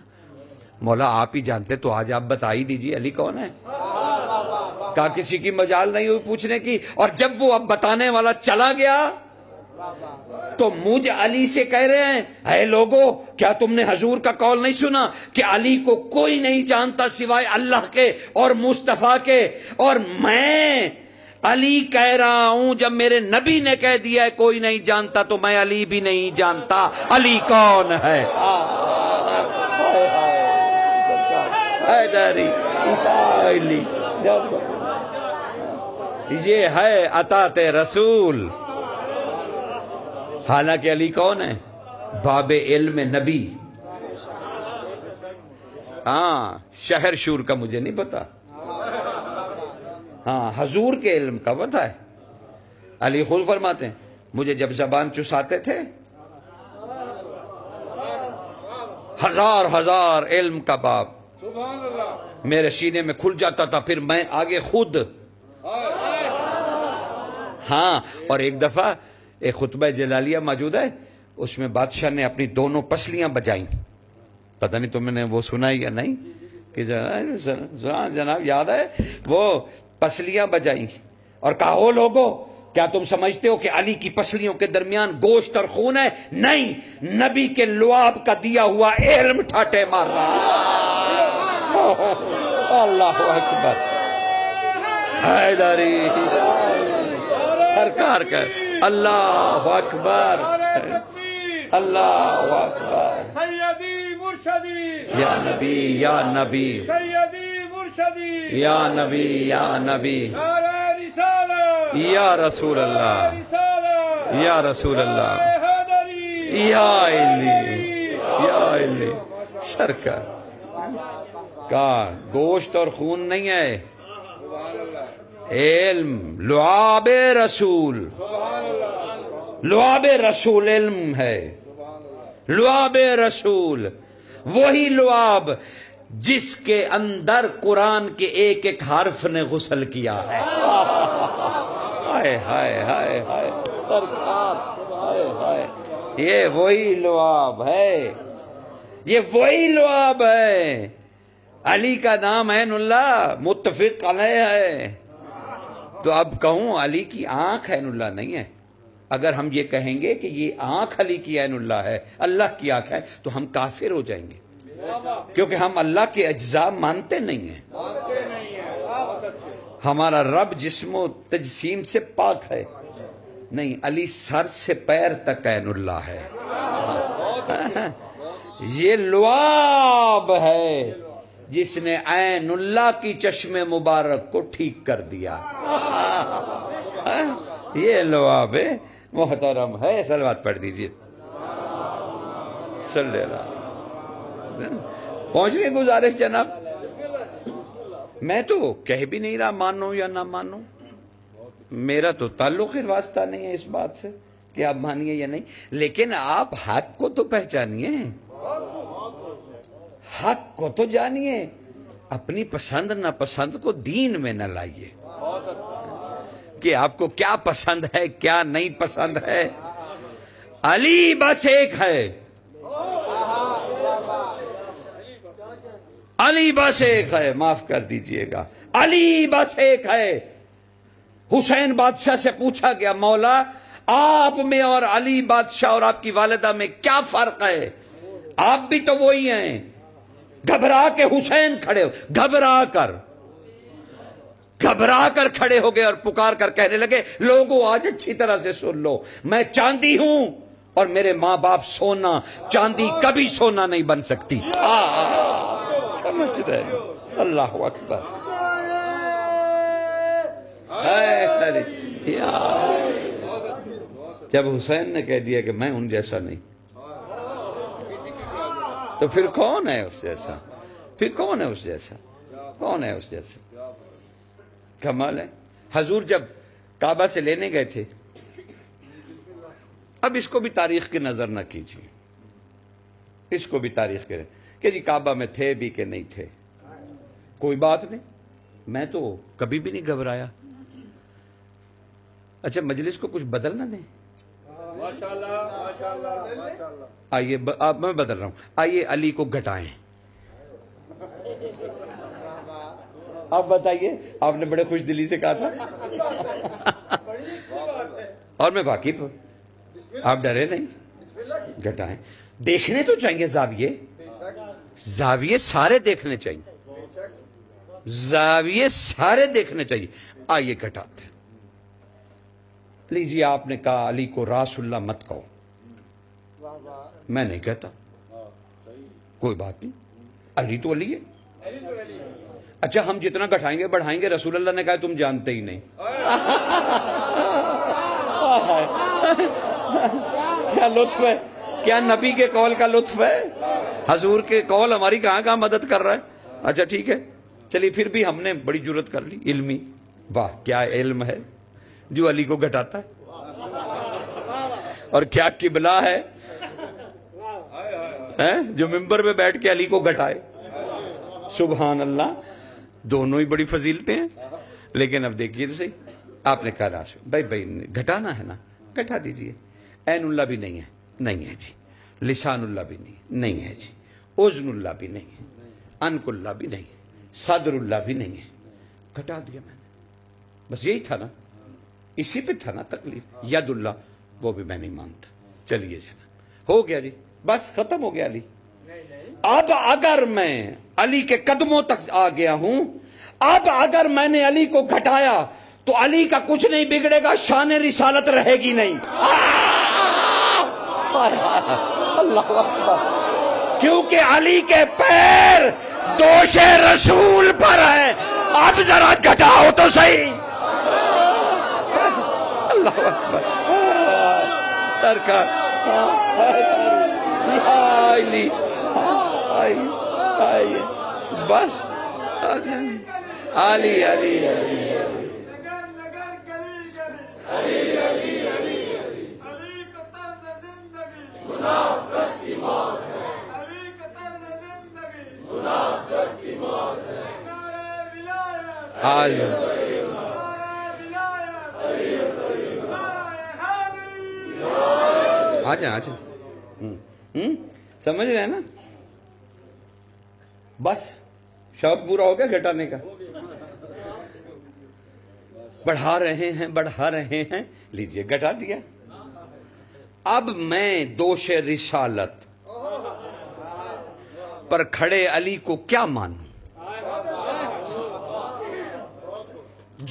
مولا آپ ہی جانتے تو آج آپ بتا ہی دیجیے علی کون ہے، کہا کسی کی مجال نہیں ہوئی پوچھنے کی، اور جب وہ اب بتانے والا چلا گیا تو مجھ علی سے کہہ رہے ہیں اے لوگو کیا تم نے حضور کا قول نہیں سنا کہ علی کو کوئی نہیں جانتا سوائے اللہ کے اور مصطفیٰ کے، اور میں علی کہہ رہا ہوں جب میرے نبی نے کہہ دیا ہے کوئی نہیں جانتا تو میں علی بھی نہیں جانتا، علی کون ہے؟ یہ ہے اطاعت رسول۔ حالانکہ علی کون ہے؟ باب علم نبی۔ ہاں شہر شور کا مجھے نہیں پتا، ہاں حضور کے علم کا پتہ ہے۔ علی خود فرماتے ہیں مجھے جب زبان چساتے تھے ہزار ہزار علم کا باب میرے سینے میں کھل جاتا تھا، پھر میں آگے خود۔ ہاں اور ایک دفعہ ایک خطبہ جلالیہ موجود ہے، اس میں بادشاہ نے اپنی دونوں پسلیاں بجائیں، پتہ نہیں تم نے وہ سنا یا نہیں کہ جناب یاد ہے، وہ پسلیاں بجائیں اور کہا او لوگو کیا تم سمجھتے ہو کہ علی کی پسلیوں کے درمیان گوشت اور خون ہے؟ نہیں، نبی کے لعاب کا دیا ہوا علم ٹھاٹے مار رہا۔ اللہ اکبر، حیدری سرکار کا اللہ اکبر، اللہ اکبر، سیدی مرشدی یا نبی یا نبی سیدی مرشدی یا نبی یا نبی رسالہ یا رسول اللہ رسالہ یا رسول اللہ حیدری یا علی یا علی سرکار کا گوشت اور خون نہیں ہے، علم لعاب رسول، لعاب رسول علم ہے، لعاب رسول وہی لعاب جس کے اندر قرآن کے ایک ایک حرف نے غسل کیا ہے۔ ہائے ہائے ہائے ہائے سرکار، ہائے ہائے، یہ وہی لعاب ہے، یہ وہی لعاب ہے۔ علی کا نام عین اللہ متفق علیہ ہے، تو اب کہوں علی کی آنکھ عین اللہ نہیں ہے، اگر ہم یہ کہیں گے کہ یہ آنکھ علی کی عین اللہ ہے، اللہ کی آنکھ ہے، تو ہم کافر ہو جائیں گے، کیونکہ ہم اللہ کے اجزاء مانتے نہیں ہیں۔ ہمارا رب جسم و تجسیم سے پاک ہے، نہیں، علی سر سے پیر تک عین اللہ ہے۔ یہ لعاب ہے جس نے عین اللہ کی چشم مبارک کو ٹھیک کر دیا، یہ لعاب ہے، محترم ہے۔ صلوات پڑھ دیجیے، صلی اللہ پہنچنے گزارش جناب، میں تو کہہ بھی نہیں رہا مانو یا نہ مانو، میرا تو تعلق واسطہ نہیں ہے اس بات سے کہ آپ مانیے یا نہیں، لیکن آپ حق کو تو پہچانیے، حق کو تو جانیے، اپنی پسند ناپسند کو دین میں نہ لائیے۔ کہ آپ کو کیا پسند ہے کیا نہیں پسند ہے. علی بس ایک ہے, علی بس ایک ہے, معاف کر دیجئے گا, علی بس ایک ہے. حسین بادشاہ سے پوچھا گیا مولا آپ میں اور علی بادشاہ اور آپ کی والدہ میں کیا فرق ہے؟ آپ بھی تو وہی ہیں. گھبرا کے حسین کھڑے ہو, گھبرا کر کھڑے ہو گئے اور پکار کر کہنے لگے لوگوں آج اچھی طرح سے سن لو, میں چاندی ہوں اور میرے ماں باپ سونا, چاندی کبھی سونا نہیں بن سکتی. سمجھ رہے ہیں؟ اللہ اکبر. جب حسین نے کہہ دیا کہ میں ان جیسا نہیں, تو پھر کون ہے اس جیسا؟ پھر کون ہے اس جیسا؟ کون ہے اس جیسا؟ کمال ہے. حضور جب کعبہ سے لینے گئے تھے, اب اس کو بھی تاریخ کی نظر نہ کیجیے, اس کو بھی تاریخ کے کہ جی کعبہ میں تھے بھی کہ نہیں تھے, کوئی بات نہیں, میں تو کبھی بھی نہیں گھبرایا. اچھا مجلس کو کچھ بدل نہ دیں. آئیے آپ میں بدل رہا ہوں, آئیے علی کو گھٹائیں. آپ بتائیے, آپ نے بڑے خوش دلی سے کہا تھا اور میں واقف ہوں, آپ ڈرے نہیں, گھٹائیں. دیکھنے تو چاہیے زاویے, زاویے سارے دیکھنے چاہیے, زاویے سارے دیکھنے چاہیے. آئیے گھٹاتے ہیں. لیجیے آپ نے کہا علی کو راس اللہ مت کہو, میں نہیں کہتا, کوئی بات نہیں, علی تو علی ہے. اچھا ہم جتنا گھٹائیں گے بڑھائیں گے, رسول اللہ نے کہا تم جانتے ہی نہیں. کیا لطف ہے, کیا نبی کے قول کا لطف ہے. حضور کے قول ہماری کہاں کہاں مدد کر رہا ہے. اچھا ٹھیک ہے, چلیے پھر بھی ہم نے بڑی جرت کر لی علمی. واہ کیا علم ہے جو علی کو گھٹاتا ہے, اور کیا قبلہ ہے جو ممبر پہ بیٹھ کے علی کو گھٹائے. سبحان اللہ, دونوں ہی بڑی فضیلتیں ہیں. لیکن اب دیکھیے تو صحیح, آپ نے کہا راسو بھائی گھٹانا ہے نا, گھٹا دیجئے. عین اللہ بھی نہیں ہے, نہیں ہے جی. لسان اللہ بھی نہیں ہے جی. اذن اللہ بھی نہیں ہے, انف اللہ بھی نہیں ہے, صدر اللہ بھی نہیں ہے. گھٹا دیا میں نے, بس یہی تھا نا, اسی پہ تھا نا تکلیف. ید اللہ وہ بھی میں نہیں مانتا. چلیے جناب ہو گیا جی, بس ختم ہو گیا علی. اب اگر میں علی کے قدموں تک آ گیا ہوں, اب اگر میں نے علی کو گھٹایا تو علی کا کچھ نہیں بگڑے گا, شان رسالت رہے گی نہیں. اللہ اکبر. کیونکہ علی کے پیر دوش رسول پر ہیں. اب ذرا گھٹاؤ تو صحیح. اللہ اکبر. سرکار بس علی علی آجا سمجھ رہے ہیں نا. بس شوق پورا ہو گیا گھٹانے کا. بڑھا رہے ہیں, لیجئے گھٹا دیا. اب میں دوش رسالت پر کھڑے علی کو کیا مانوں؟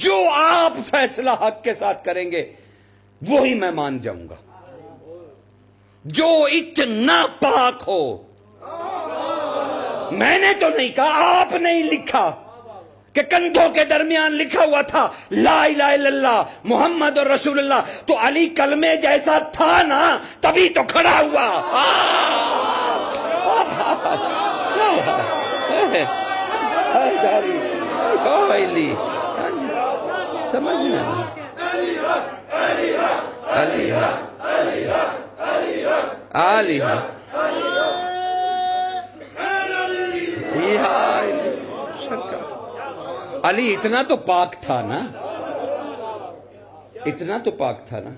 جو آپ فیصلہ حق کے ساتھ کریں گے وہی میں مان جاؤں گا. جو اتنا پاک ہو, میں نے تو نہیں کہا, آپ نے ہی لکھا کہ کندھوں کے درمیان لکھا ہوا تھا لا الہ الا اللہ محمد رسول اللہ, تو علی کلمے جیسا تھا نا تبھی تو کھڑا ہوا. سمجھنا علی اتنا تو پاک تھا نا, اتنا تو پاک تھا نا،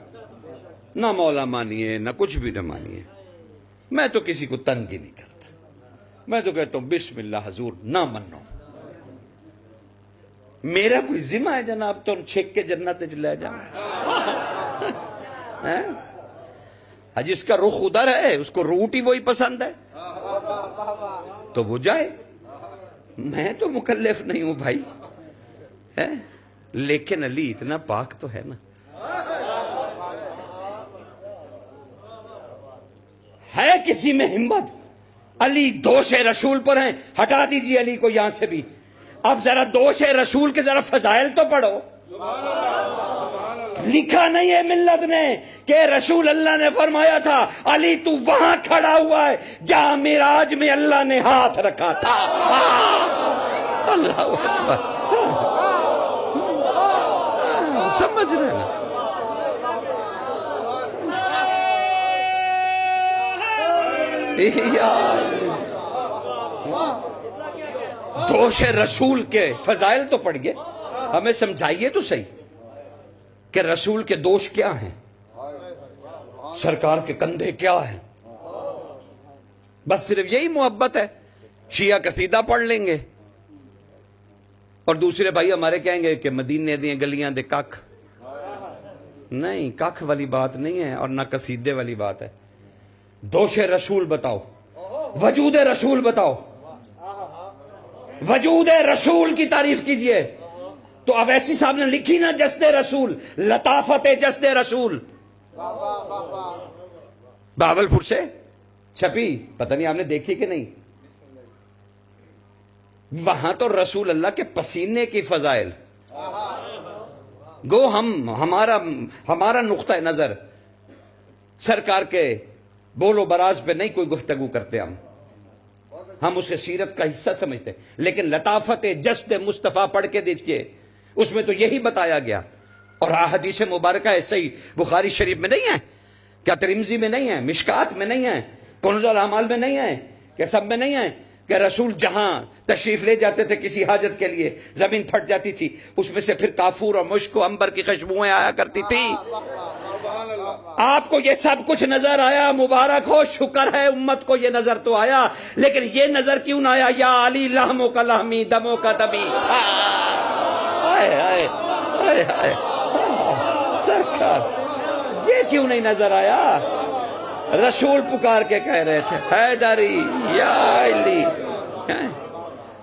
نہ مولا مانیے نہ کچھ بھی نہ مانیے، میں تو کسی کو تنگ ہی نہیں کرتا، میں تو کہتا ہوں بسم اللہ حضور نہ منو، میرا کوئی ذمہ ہے جناب تو چھیک کے جنت لے جاؤں؟ جس کا رخ ادھر ہے اس کو روٹی وہی پسند ہے تو وہ جائے، میں تو مکلف نہیں ہوں بھائی، لیکن علی اتنا پاک تو ہے نا۔ ہے کسی میں ہمت؟ علی دوش رسول پر ہیں، ہٹا دیجئے علی کو یہاں سے بھی، اب ذرا دوش رسول کے ذرا فضائل تو پڑھو۔ لکھا نہیں ہے ملت نے کہ رسول اللہ نے فرمایا تھا علی تو وہاں کھڑا ہوا ہے جہاں معراج میں اللہ نے ہاتھ رکھا تھا۔ اللہ اکبر، سمجھ رہے ہیں؟ دوش رسول کے فضائل تو پڑھیے، ہمیں سمجھائیے تو صحیح کہ رسول کے دوش کیا ہیں، سرکار کے کندھے کیا ہیں۔ بس صرف یہی محبت ہے؟ شیعہ قصیدہ پڑھ لیں گے اور دوسرے بھائی ہمارے کہیں گے کہ مدینے دیاں گلیاں دے ککھ، نہیں، ککھ والی بات نہیں ہے اور نہ قصیدے والی بات ہے۔ دوش رسول بتاؤ، وجود رسول بتاؤ، وجود رسول کی تعریف کیجئے۔ تو اب ایسی صاحب نے لکھی نا جسد رسول، لطافت جسد رسول، بہاولپور سے چھپی، پتہ نہیں آپ نے دیکھی کہ نہیں؟ وہاں تو رسول اللہ کے پسینے کی فضائل، گو ہمارا نقطہ نظر سرکار کے بولو براز پہ نہیں کوئی گفتگو کرتے، ہم اسے سیرت کا حصہ سمجھتے، لیکن لطافت جسد مصطفیٰ پڑھ کے دیکھیے، اس میں تو یہی بتایا گیا، اور حدیث مبارکہ ہے، صحیح بخاری شریف میں نہیں ہے کیا؟ ترمذی میں نہیں ہے؟ مشکات میں نہیں ہے؟ کنز الاعمال میں نہیں ہے کہ سب میں نہیں ہے کہ رسول جہاں تشریف لے جاتے تھے کسی حاجت کے لیے زمین پھٹ جاتی تھی، اس میں سے پھر کافور اور مشک و عنبر کی خوشبوئیں آیا کرتی تھی۔ آپ کو یہ سب کچھ نظر آیا، مبارک ہو، شکر ہے امت کو یہ نظر تو آیا، لیکن یہ نظر کیوں نہ آیا یا علی لحموں کا لحمی دموں کا دمی؟ سرکار یہ کیوں نہیں نظر آیا؟ رسول پکار کے کہہ رہے تھے حیدری یا علی،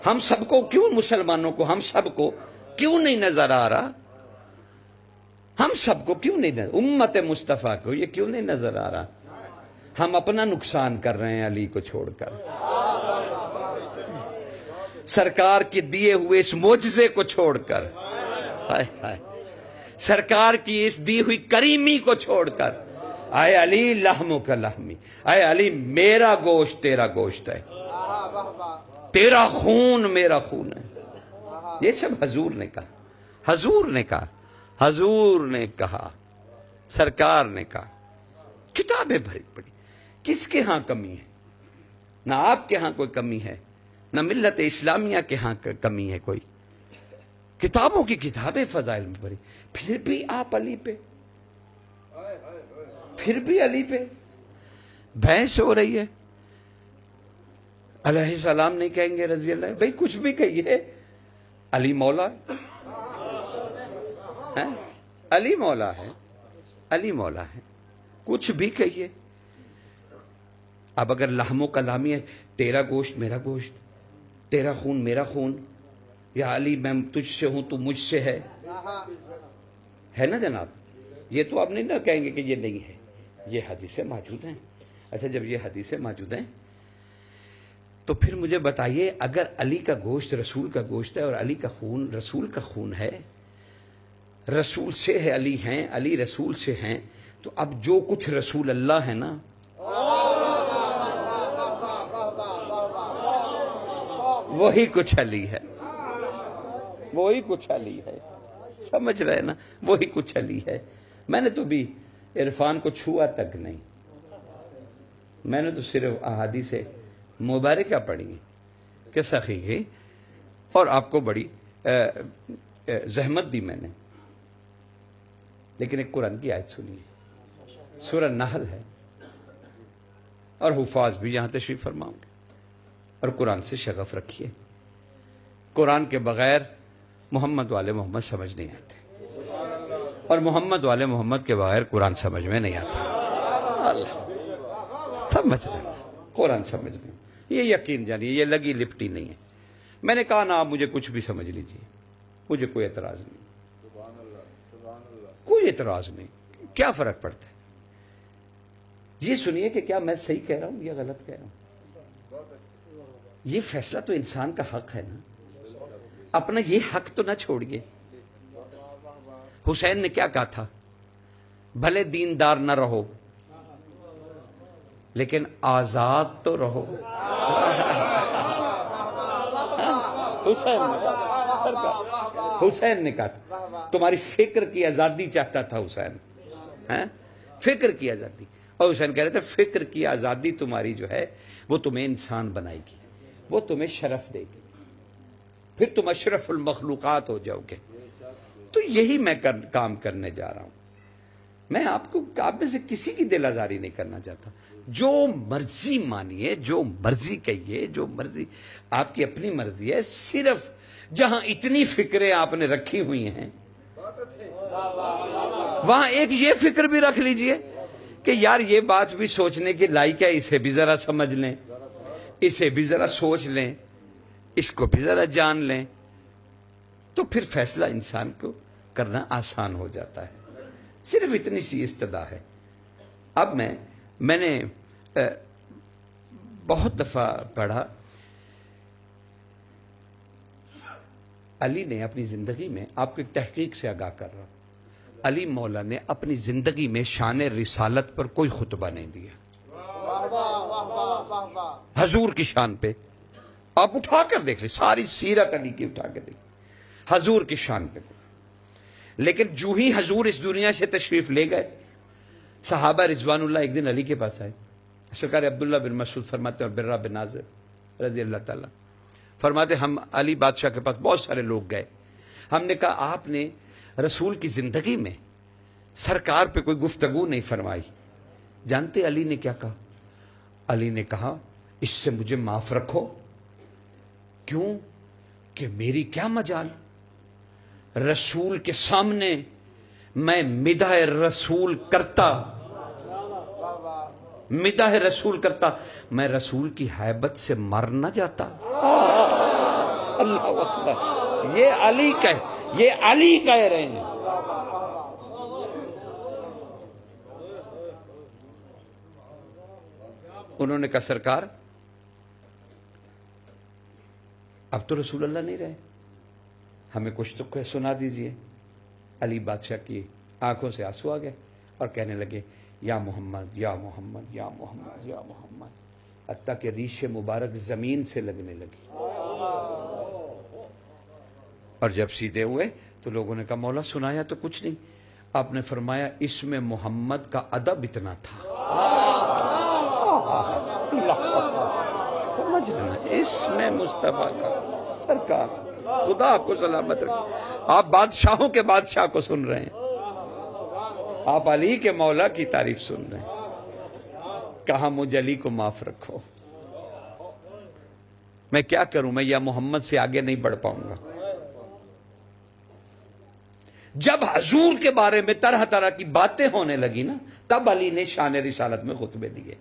ہم سب کو کیوں، مسلمانوں کو، ہم سب کو کیوں نہیں نظر آ رہا؟ ہم سب کو کیوں نہیں نظر، امت مصطفیٰ کو یہ کیوں نہیں نظر آ رہا؟ ہم اپنا نقصان کر رہے ہیں علی کو چھوڑ کر، سرکار کے دیے ہوئے اس معجزے کو چھوڑ کر، سرکار کی اس دی ہوئی کریمی کو چھوڑ کر، اے علی لحموں کا لحمی، اے علی میرا گوشت تیرا گوشت ہے، تیرا خون میرا خون ہے۔ یہ سب حضور نے کہا، حضور نے کہا، حضور نے کہا، سرکار نے کہا۔ کتابیں بھری پڑی، کس کے ہاں کمی ہے؟ نہ آپ کے ہاں کوئی کمی ہے، نہ ملت اسلامیہ کے ہاں کمی ہے کوئی، کتابوں کی کتابیں فضائل میں بھری، پھر بھی آپ علی پہ، پھر بھی علی پہ بحث ہو رہی ہے۔ علیہ السلام نہیں کہیں گے رضی اللہ، بھئی کچھ بھی کہیے، علی مولا ہے، علی مولا ہے، علی مولا ہے، کچھ بھی کہیے۔ اب اگر لحموں کا لامی ہے، تیرا گوشت میرا گوشت، تیرا خون میرا خون، یا علی میں تجھ سے ہوں تو مجھ سے ہے نا جناب؟ یہ تو آپ نہیں نہ کہیں گے کہ یہ نہیں ہے، یہ حدیثیں موجود ہیں۔ اچھا جب یہ حدیثیں موجود ہیں تو پھر مجھے بتائیے، اگر علی کا گوشت رسول کا گوشت ہے اور علی کا خون رسول کا خون ہے، رسول سے ہے، علی ہیں، علی رسول سے ہیں، تو اب جو کچھ رسول اللہ ہے نا، وہی کچھ علی ہے، وہی کچھ علی ہے، سمجھ رہے نا؟ وہی کچھ علی ہے۔ میں نے تو بھی عرفان کو چھوا تک نہیں، میں نے تو صرف احادیث مبارکہ پڑھی کہ صحیح ہے، اور آپ کو بڑی زحمت دی میں نے، لیکن ایک قرآن کی آیت سنیے، سورہ نحل ہے، اور حفاظ بھی یہاں تشریف فرماؤں گے، اور قرآن سے شغف رکھیے. قرآن کے بغیر محمد والے محمد سمجھ نہیں آتے، اور محمد والے محمد کے بغیر قرآن سمجھ میں نہیں آتا. اللہ سمجھ رہے، قرآن سمجھ رہے، یہ یقین جانیے، یہ لگی لپٹی نہیں ہے. میں نے کہا نا آپ مجھے کچھ بھی سمجھ لیجیے، مجھے کوئی اعتراض نہیں، کوئی اعتراض نہیں. کیا فرق پڑتا ہے؟ یہ سنیے کہ کیا میں صحیح کہہ رہا ہوں یا غلط کہہ رہا ہوں. یہ فیصلہ تو انسان کا حق ہے نا، اپنا یہ حق تو نہ چھوڑیے. حسین نے کیا کہا تھا؟ بھلے دیندار نہ رہو لیکن آزاد تو رہو. حسین نے کہا تھا، تمہاری فکر کی آزادی چاہتا تھا حسین، فکر کی آزادی. اور حسین کہہ رہے تھے فکر کی آزادی تمہاری جو ہے وہ تمہیں انسان بنائے گی، وہ تمہیں شرف دے گی، پھر تم اشرف المخلوقات ہو جاؤ گے. تو یہی میں کام کرنے جا رہا ہوں. میں آپ میں سے کسی کی دل آزاری نہیں کرنا چاہتا. جو مرضی مانیے، جو مرضی کہیے، جو مرضی، آپ کی اپنی مرضی ہے. صرف جہاں اتنی فکریں آپ نے رکھی ہوئی ہیں وہاں ایک یہ فکر بھی رکھ لیجئے کہ یار یہ بات بھی سوچنے کی لائق ہے، اسے بھی ذرا سمجھ لیں، اسے بھی ذرا سوچ لیں، اس کو بھی ذرا جان لیں، تو پھر فیصلہ انسان کو کرنا آسان ہو جاتا ہے. صرف اتنی سی استدا ہے. اب میں نے بہت دفعہ پڑھا، علی نے اپنی زندگی میں، آپ کو ایک تحقیق سے آگاہ کر رہا ہوں، علی مولا نے اپنی زندگی میں شان رسالت پر کوئی خطبہ نہیں دیا. حضور کی شان پہ آپ اٹھا کر دیکھ لیں، ساری سیرت علی کی اٹھا کر دیکھ، حضور کی شان پہ. لیکن جو ہی حضور اس دنیا سے تشریف لے گئے، صحابہ رضوان اللہ ایک دن علی کے پاس آئے. سرکار عبداللہ بن مسعود فرماتے اور برہ بن عازب رضی اللہ تعالیٰ فرماتے، ہم علی بادشاہ کے پاس بہت سارے لوگ گئے. ہم نے کہا آپ نے رسول کی زندگی میں سرکار پہ کوئی گفتگو نہیں فرمائی. جانتے علی نے کیا کہا؟ علی نے کہا اس سے مجھے معاف رکھو. کیوں؟ کہ میری کیا مجال، رسول کے سامنے میں مدح رسول کرتا، مدح رسول کرتا، میں رسول کی ہیبت سے مر نہ جاتا. اللہ اکبر. یہ علی کہہ رہے ہیں. انہوں نے کہا سرکار اب تو رسول اللہ نہیں رہے، ہمیں کچھ تو سنا دیجئے. علی بادشاہ کی آنکھوں سے آنسو آ گئے اور کہنے لگے یا محمد یا محمد یا محمد یا محمد، حتیٰ کہ ریش مبارک زمین سے لگنے لگی. اور جب سیدھے ہوئے تو لوگوں نے کہا مولا سنایا تو کچھ نہیں. آپ نے فرمایا اس میں محمد کا ادب اتنا تھا. سمجھ رہے ہیں؟ اس میں مصطفیٰ کا سرکار، خدا کو سلامت رکھے. آپ بادشاہوں کے بادشاہ کو سن رہے ہیں، آپ علی کے مولا کی تعریف سن رہے ہیں. کہا مجھ علی کو معاف رکھو. میں کیا کروں، میں یا محمد سے آگے نہیں بڑھ پاؤں گا. جب حضور کے بارے میں طرح طرح کی باتیں ہونے لگی نا، تب علی نے شان رسالت میں خطبے دیے،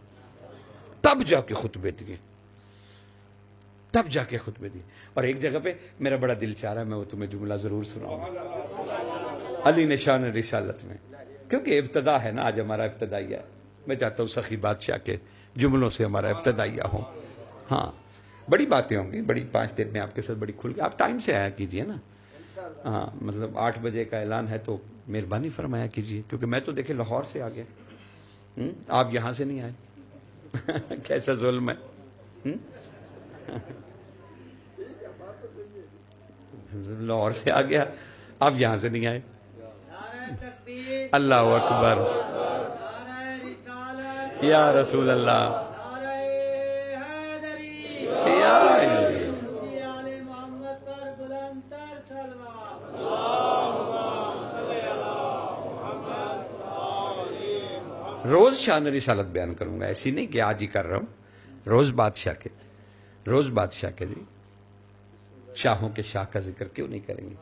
تب جا کے خطبے دیے، تب جا کے خطبے دیے. اور ایک جگہ پہ میرا بڑا دل چاہ رہا ہے، میں وہ تمہیں جملہ ضرور سناؤں گا علی نے شان رسالت میں، کیونکہ ابتدا ہے نا، آج ہمارا ابتدائیہ ہے. میں چاہتا ہوں سخی بادشاہ کے جملوں سے ہمارا ابتدائیہ ہو. ہاں بڑی باتیں ہوں گی، بڑی 5 دن میں آپ کے ساتھ بڑی کھل کے. آپ ٹائم سے آیا کیجئے نا. ہاں مطلب 8 بجے کا اعلان ہے تو مہربانی فرمایا کیجئے، کیونکہ میں تو دیکھے لاہور سے آ گیا، آپ یہاں سے نہیں آئے. کیسا ظلم ہے. لاہور سے آ گیا، آپ یہاں سے نہیں آئے. اللہ اکبر، یا رسول اللہ، یا روز شان رسالت بیان کروں گا، ایسی نہیں کہ آج ہی کر رہا ہوں، روز بادشاہ کے جی، شاہوں کے شاہ کا ذکر کیوں نہیں کریں گے؟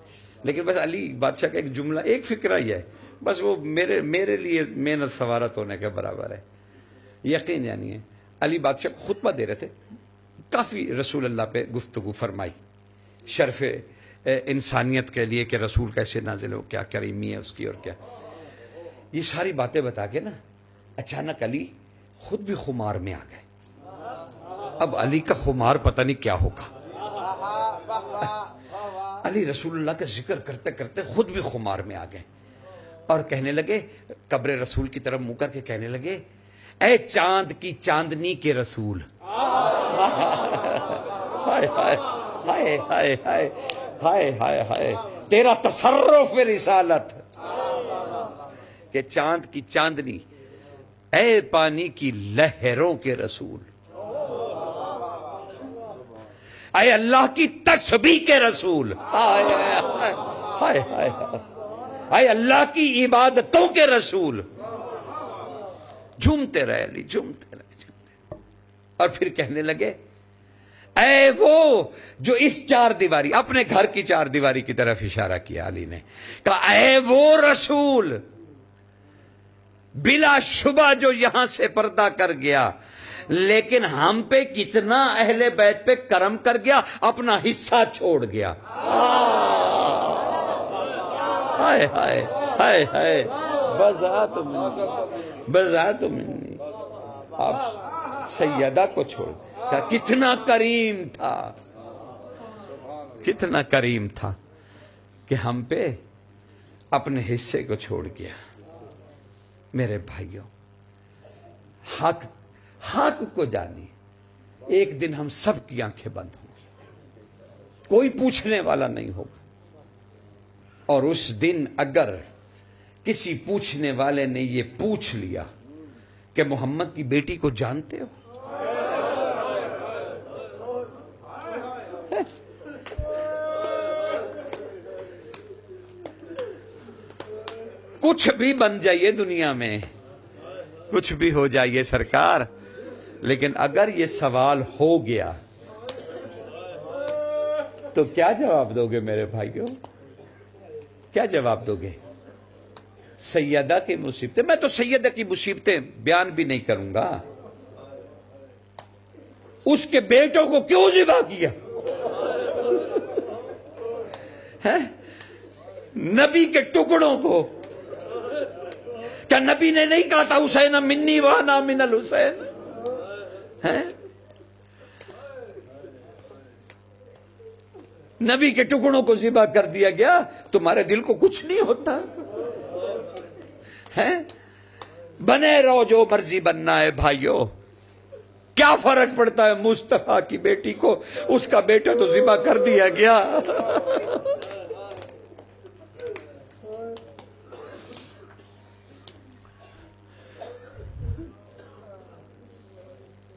لیکن بس علی بادشاہ کا ایک جملہ، ایک فکرہ ہی ہے، بس وہ میرے لیے محنت سوارت ہونے کے برابر ہے، یقین جانیے۔ علی بادشاہ کو خطبہ دے رہے تھے، کافی رسول اللہ پہ گفتگو فرمائی، شرف انسانیت کے لیے کہ رسول کیسے نازل ہو، کیا کریمی ہے اس کی اور کیا، یہ ساری باتیں بتا کے نا اچانک علی خود بھی خمار میں آ گئے۔ اب علی کا خمار پتہ نہیں کیا ہوگا، علی رسول اللہ کا ذکر کرتے کرتے خود بھی خمار میں آ گئے اور کہنے لگے، قبر رسول کی طرف منہ کر کے کہنے لگے، اے چاند کی چاندنی کے رسول، ہائے ہائے ہائے ہائے ہائے ہائے ہائے ہائے، تیرا تصرف رسالت کہ چاند کی چاندنی، اے پانی کی لہروں کے رسول، اے اللہ کی تسبیح کے رسول، اے اللہ کی عبادتوں کے رسول، جھومتے رہے علی، جھومتے رہے، اور پھر کہنے لگے، اے وہ جو اس چار دیواری، اپنے گھر کی چار دیواری کی طرف اشارہ کیا علی نے، کہا اے وہ رسول بلا شبہ جو یہاں سے پردہ کر گیا، لیکن ہم پہ کتنا اہل بیت پہ کرم کر گیا، اپنا حصہ چھوڑ گیا۔ ہائے ہائے ہائے ہائے، بذات منی، آپ سیدہ کو چھوڑ، کتنا کریم تھا، کتنا کریم تھا کہ ہم پہ اپنے حصے کو چھوڑ گیا۔ میرے بھائیوں، حق کو جانی، ایک دن ہم سب کی آنکھیں بند ہوں گی، کوئی پوچھنے والا نہیں ہوگا، اور اس دن اگر کسی پوچھنے والے نے یہ پوچھ لیا کہ محمد کی بیٹی کو جانتے ہو، کچھ بھی بن جائیے دنیا میں، کچھ بھی ہو جائیے سرکار، لیکن اگر یہ سوال ہو گیا تو کیا جواب دو گے میرے بھائیوں؟ کیا جواب دو گے؟ سیدہ کی مصیبتیں، میں تو سیدہ کی مصیبتیں بیان بھی نہیں کروں گا، اس کے بیٹوں کو کیوں ذبح کیا؟ نبی کے ٹکڑوں کو، کیا نبی نے نہیں کہا تھا حسین منی وانا من الحسین؟ نبی کے ٹکڑوں کو ذبح کر دیا گیا، تمہارے دل کو کچھ نہیں ہوتا ہے؟ بنے رہو جو مرضی بننا ہے بھائیوں، کیا فرق پڑتا ہے مصطفیٰ کی بیٹی کو، اس کا بیٹا تو ذبح کر دیا گیا۔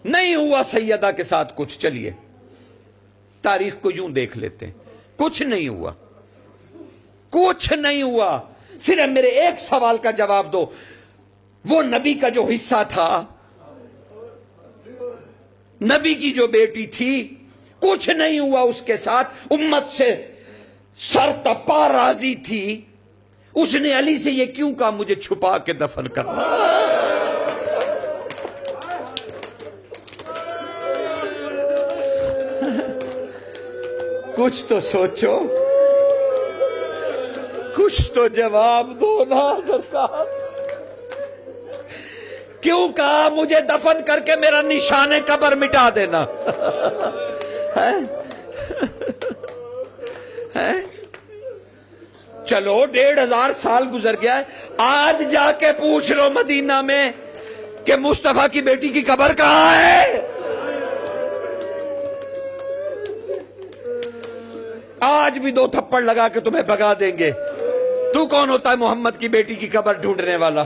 نہیں ہوا سیدہ کے ساتھ کچھ، چلیے تاریخ کو یوں دیکھ لیتے ہیں، کچھ نہیں ہوا، کچھ نہیں ہوا، صرف میرے ایک سوال کا جواب دو، وہ نبی کا جو حصہ تھا، نبی کی جو بیٹی تھی، کچھ نہیں ہوا اس کے ساتھ، امت سے سر تپا راضی تھی، اس نے علی سے یہ کیوں کہا مجھے چھپا کے دفن کرنا؟ کچھ تو سوچو، کچھ تو جواب دو نا سرکار، کیوں کہا مجھے دفن کر کے میرا نشان قبر مٹا دینا؟ چلو 1500 سال گزر گیا ہے، آج جا کے پوچھ لو مدینہ میں کہ مصطفیٰ کی بیٹی کی قبر کہاں ہے؟ آج بھی 2 تھپڑ لگا کے تمہیں بھگا دیں گے۔ تو کون ہوتا ہے محمد کی بیٹی کی قبر ڈھونڈنے والا؟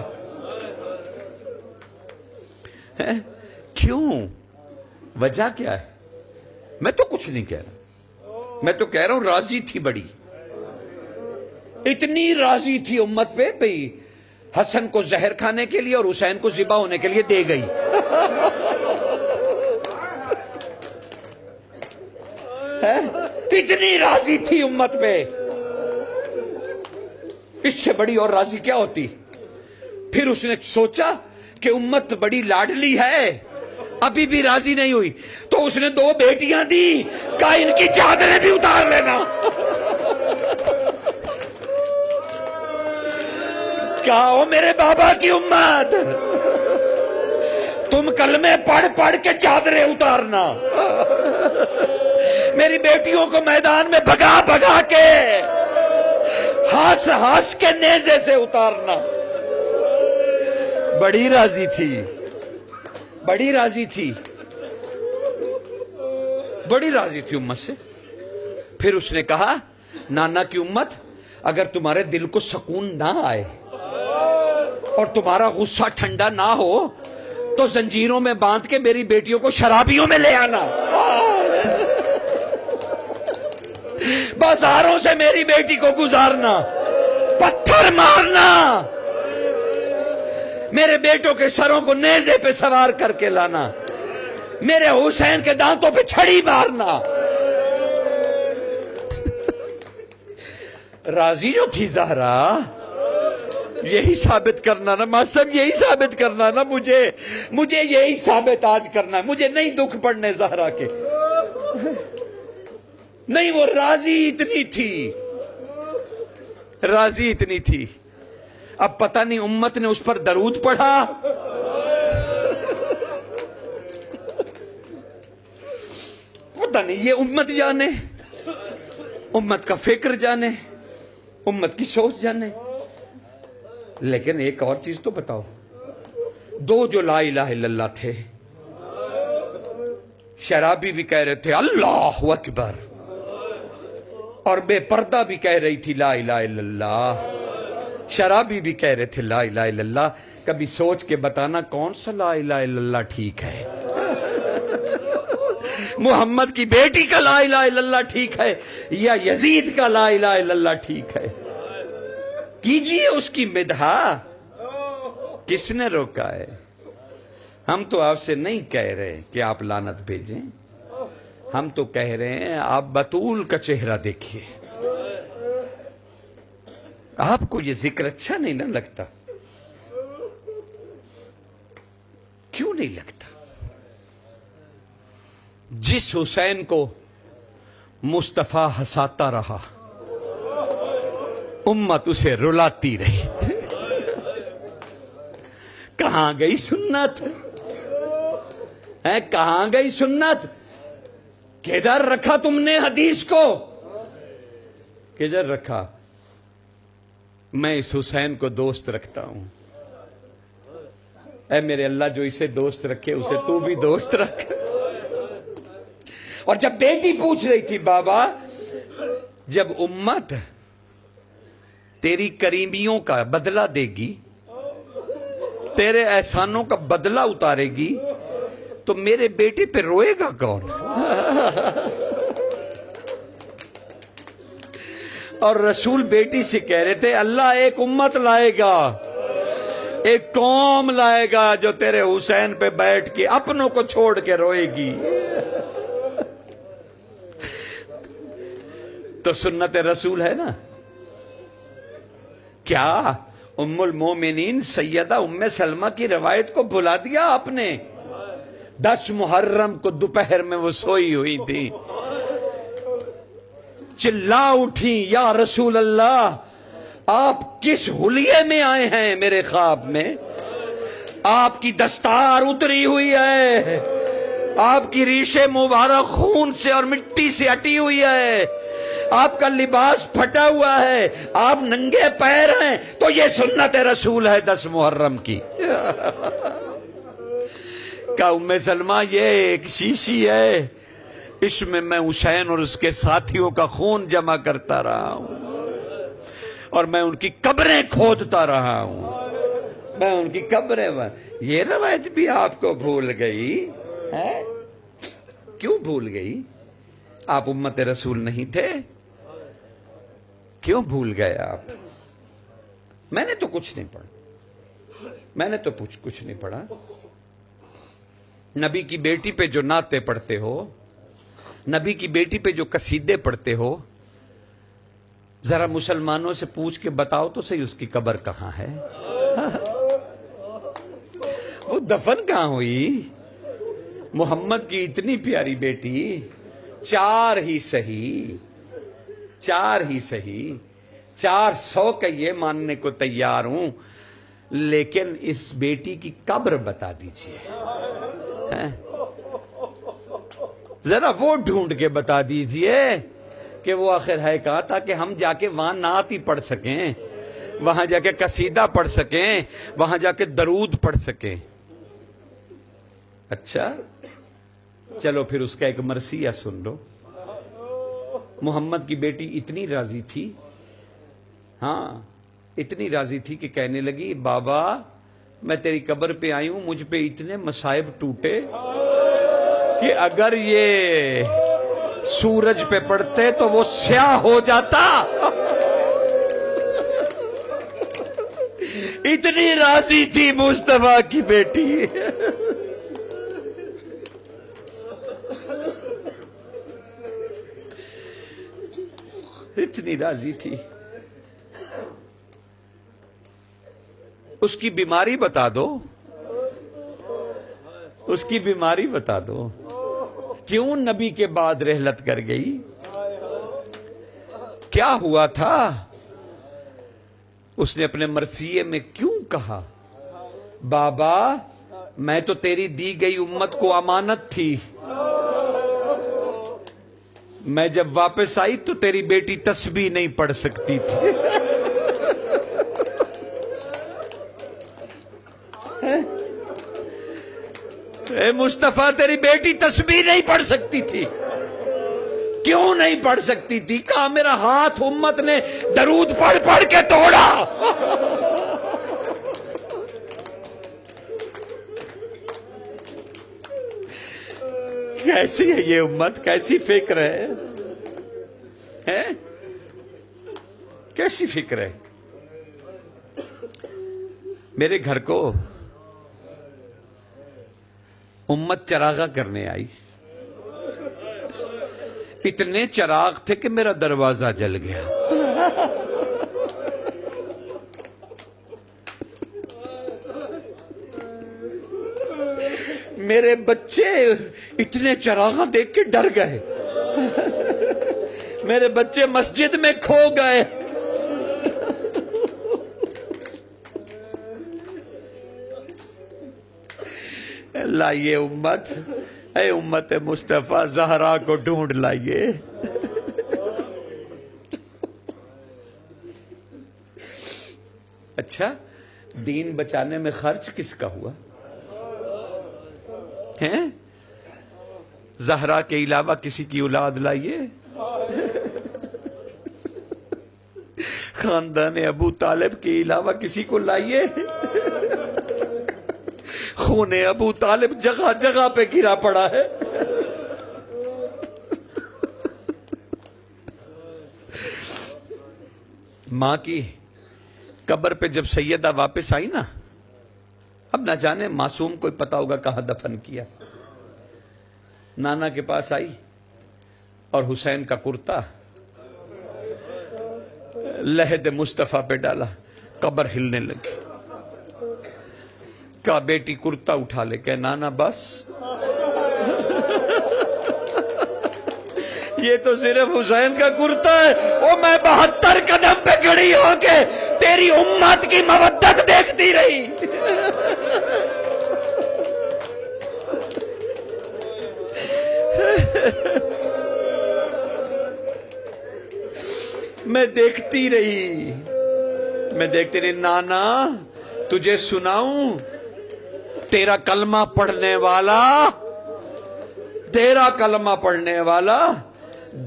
کیوں؟ وجہ کیا ہے؟ میں تو کچھ نہیں کہہ رہا، میں تو کہہ رہا ہوں راضی تھی، بڑی اتنی راضی تھی امت پہ، بھئی حسن کو زہر کھانے کے لیے اور حسین کو ذبح ہونے کے لیے دے گئی. اتنی راضی تھی امت پہ، اس سے بڑی اور راضی کیا ہوتی. پھر اس نے سوچا کہ امت بڑی لاڈلی ہے، ابھی بھی راضی نہیں ہوئی، تو اس نے 2 بیٹیاں دی، کہا ان کی چادریں بھی اتار لینا. کہا او میرے بابا کی امت، تم کلمے پڑھ پڑھ کے چادریں اتارنا، میری بیٹیوں کو میدان میں بھگا بھگا کے ہنس ہنس کے نیزے سے اتارنا. بڑی راضی تھی، بڑی راضی تھی، بڑی راضی تھی امت سے. پھر اس نے کہا نانا کی امت، اگر تمہارے دل کو سکون نہ آئے اور تمہارا غصہ ٹھنڈا نہ ہو تو زنجیروں میں باندھ کے میری بیٹیوں کو شرابیوں میں لے آنا، بازاروں سے میری بیٹی کو گزارنا، پتھر مارنا، میرے بیٹوں کے سروں کو نیزے پہ سوار کر کے لانا، میرے حسین کے دانتوں پہ چھڑی مارنا. راضی جو تھی زہرا، یہی ثابت کرنا نا ماں صاحب، یہی ثابت کرنا نا، مجھے یہی ثابت آج کرنا ہے. مجھے نہیں دکھ پڑنے زہرا کے، نہیں، وہ راضی اتنی تھی، راضی اتنی تھی. اب پتہ نہیں امت نے اس پر درود پڑھا پتہ نہیں، یہ امت جانے، امت کا فکر جانے، امت کی سوچ جانے. لیکن ایک اور چیز تو بتاؤ، 2 جو لا الہ الا اللہ تھے، شرابی بھی کہہ رہے تھے اللہ اکبر، اور بے پردہ بھی کہہ رہی تھی لا الہ الا اللہ، شرابی بھی کہہ رہے تھے لا الہ الا اللہ. کبھی سوچ کے بتانا کون سا لا الہ الا اللہ ٹھیک ہے؟ محمد کی بیٹی کا لا الہ الا اللہ ٹھیک ہے یا یزید کا لا الہ الا اللہ ٹھیک ہے؟ کیجئے اس کی مدحا، کس نے روکا ہے؟ ہم تو آپ سے نہیں کہہ رہے کہ آپ لعنت بھیجیں، ہم تو کہہ رہے ہیں آپ بطول کا چہرہ دیکھیے. آپ کو یہ ذکر اچھا نہیں نہ لگتا؟ کیوں نہیں لگتا؟ جس حسین کو مصطفیٰ ہنساتا رہا، امت اسے رلاتی رہی. کہاں گئی سنت؟ کہاں گئی سنت؟ کدھر رکھا تم نے حدیث کو؟ کدھر رکھا؟ میں اس حسین کو دوست رکھتا ہوں. اے میرے اللہ، جو اسے دوست رکھے اسے تو بھی دوست رکھ. اور جب بیٹی پوچھ رہی تھی بابا، جب امت تیری کریمیوں کا بدلہ دے گی، تیرے احسانوں کا بدلہ اتارے گی، تو میرے بیٹے پہ روئے گا کون؟ اور رسول بیٹی سے کہہ رہے تھے اللہ ایک امت لائے گا، ایک قوم لائے گا جو تیرے حسین پہ بیٹھ کے اپنوں کو چھوڑ کے روئے گی. تو سنت رسول ہے نا. کیا ام المومنین سیدہ ام سلمہ کی روایت کو بھلا دیا آپ نے؟ 10 محرم کو دوپہر میں وہ سوئی ہوئی تھی، چلا اٹھی یا رسول اللہ آپ کس حلیے میں آئے ہیں میرے خواب میں؟ آپ کی دستار اتری ہوئی ہے، آپ کی ریشیں مبارک خون سے اور مٹی سے اٹی ہوئی ہے، آپ کا لباس پھٹا ہوا ہے، آپ ننگے پیر ہیں. تو یہ سنت رسول ہے 10 محرم کی. کہ ام سلمہ یہ ایک شیشی ہے، اس میں میں حسین اور اس کے ساتھیوں کا خون جمع کرتا رہا ہوں، اور میں ان کی قبریں کھودتا رہا ہوں، میں ان کی قبریں. یہ روایت بھی آپ کو بھول گئی ہے؟ کیوں بھول گئی؟ آپ امت رسول نہیں تھے؟ کیوں بھول گئے آپ؟ میں نے تو کچھ نہیں پڑھا. میں نے تو کچھ نہیں پڑھا. نبی کی بیٹی پہ جو نعتیں پڑھتے ہو، نبی کی بیٹی پہ جو قصیدے پڑھتے ہو، ذرا مسلمانوں سے پوچھ کے بتاؤ تو صحیح اس کی قبر کہاں ہے؟ وہ دفن کہاں ہوئی؟ محمد کی اتنی پیاری بیٹی، 4 ہی صحیح 400 کا یہ ماننے کو تیار ہوں، لیکن اس بیٹی کی قبر بتا دیجئے. ذرا وہ ڈھونڈ کے بتا دیجئے کہ وہ آخر ہے کہاں، تاکہ ہم جا کے وہاں نعت ہی پڑھ سکیں، وہاں جا کے قصیدہ پڑھ سکیں، وہاں جا کے درود پڑھ سکیں. اچھا چلو پھر اس کا ایک مرثیہ سن لو. محمد کی بیٹی اتنی راضی تھی، ہاں اتنی راضی تھی کہ کہنے لگی بابا میں تیری قبر پہ آئی ہوں، مجھ پہ اتنے مصائب ٹوٹے کہ اگر یہ سورج پہ پڑتے تو وہ سیاہ ہو جاتا. اتنی راضی تھی مصطفیٰ کی بیٹی. اتنی راضی تھی. اس کی بیماری بتا دو، اس کی بیماری بتا دو. کیوں نبی کے بعد رحلت کر گئی؟ کیا ہوا تھا؟ اس نے اپنے مرثیے میں کیوں کہا بابا میں تو تیری دی گئی امت کو امانت تھی، میں جب واپس آئی تو تیری بیٹی تسبیح نہیں پڑھ سکتی تھی. اے مصطفیٰ تیری بیٹی تسبیح نہیں پڑھ سکتی تھی. کیوں نہیں پڑھ سکتی تھی؟ کہا میرا ہاتھ امت نے درود پڑھ پڑھ کے توڑا. کیسی ہے یہ امت، کیسی فکر ہے؟ کیسی فکر ہے؟ میرے گھر کو امت چراغاں کرنے آئی. اتنے چراغ تھے کہ میرا دروازہ جل گیا. میرے بچے اتنے چراغاں دیکھ کے ڈر گئے. میرے بچے مسجد میں کھو گئے. لائیے امت، اے امت مصطفیٰ زہرا کو ڈھونڈ لائیے. اچھا دین بچانے میں خرچ کس کا ہوا ہے؟ زہرا کے علاوہ کسی کی اولاد لائیے. خاندان ابو طالب کے علاوہ کسی کو لائیے. خون ابو طالب جگہ جگہ پہ گرا پڑا ہے. ماں کی قبر پہ جب سیدہ واپس آئی نا، اب نہ جانے معصوم کوئی پتا ہوگا کہاں دفن کیا. نانا کے پاس آئی اور حسین کا کرتا لحد مصطفیٰ پہ ڈالا، قبر ہلنے لگی. کہا بیٹی کرتا اٹھا لے. کہ نانا بس یہ تو صرف حسین کا کرتا ہے. وہ میں 72 قدم پہ کھڑی ہو کے تیری امت کی مودت دیکھتی رہی. میں دیکھتی رہی. نانا تجھے سناؤں، تیرا کلمہ پڑھنے والا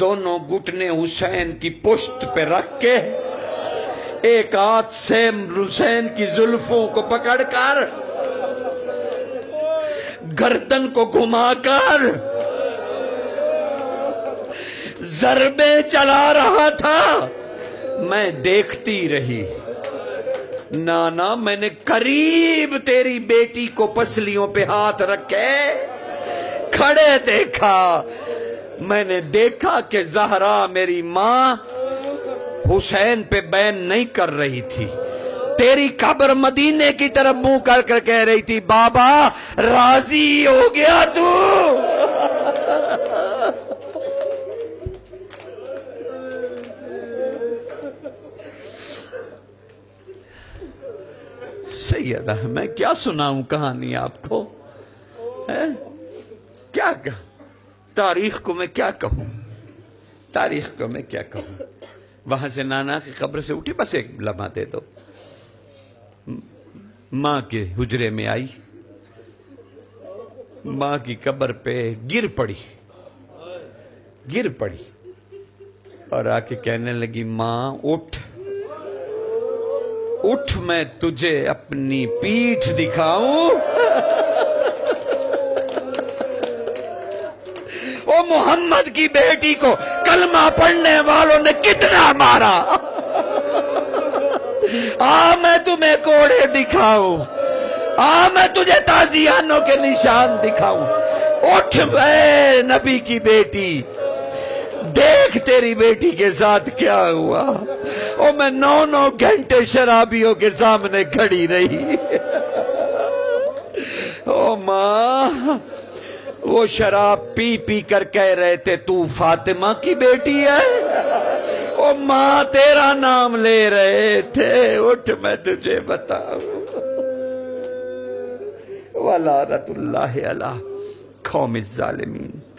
دونوں گھٹنے حسین کی پشت پہ رکھ کے ایک ہاتھ سے حسین کی زلفوں کو پکڑ کر گردن کو گھما کر ضربیں چلا رہا تھا. میں دیکھتی رہی. نانا میں نے قریب تیری بیٹی کو پسلیوں پہ ہاتھ رکھے کھڑے دیکھا، میں نے دیکھا کہ زہرا میری ماں حسین پہ بین نہیں کر رہی تھی، تیری قبر مدینے کی طرف منہ کر کر کہہ رہی تھی بابا راضی ہو گیا تو؟ سیدہ میں کیا سناؤں کہانی آپ کو، کیا تاریخ کو میں کیا کہوں، تاریخ کو میں کیا کہوں۔ وہاں سے نانا کی قبر سے اٹھی، بس ایک لمحہ دے دو، ماں کے حجرے میں آئی، ماں کی قبر پہ گر پڑی اور آ کے کہنے لگی ماں اٹھ اٹھ، میں تجھے اپنی پیٹھ دکھاؤں۔ وہ محمد کی بیٹی کو کلمہ پڑھنے والوں نے کتنا مارا، میں تمہیں کوڑے دکھاؤں، میں تجھے تازیانوں کے نشان دکھاؤں۔ اٹھ اے نبی کی بیٹی، دیکھ تیری بیٹی کے ساتھ کیا ہوا۔ میں 9 گھنٹے شرابیوں کے سامنے کھڑی رہی۔ ماں وہ شراب پی پی کر کہہ رہے تھے تو فاطمہ کی بیٹی ہے، ماں تیرا نام لے رہے تھے، اٹھ میں تجھے بتاؤں۔ وَلَعْنَةُ اللَّهِ عَلَىٰ قَوْمِ الظَّالِمِينَ۔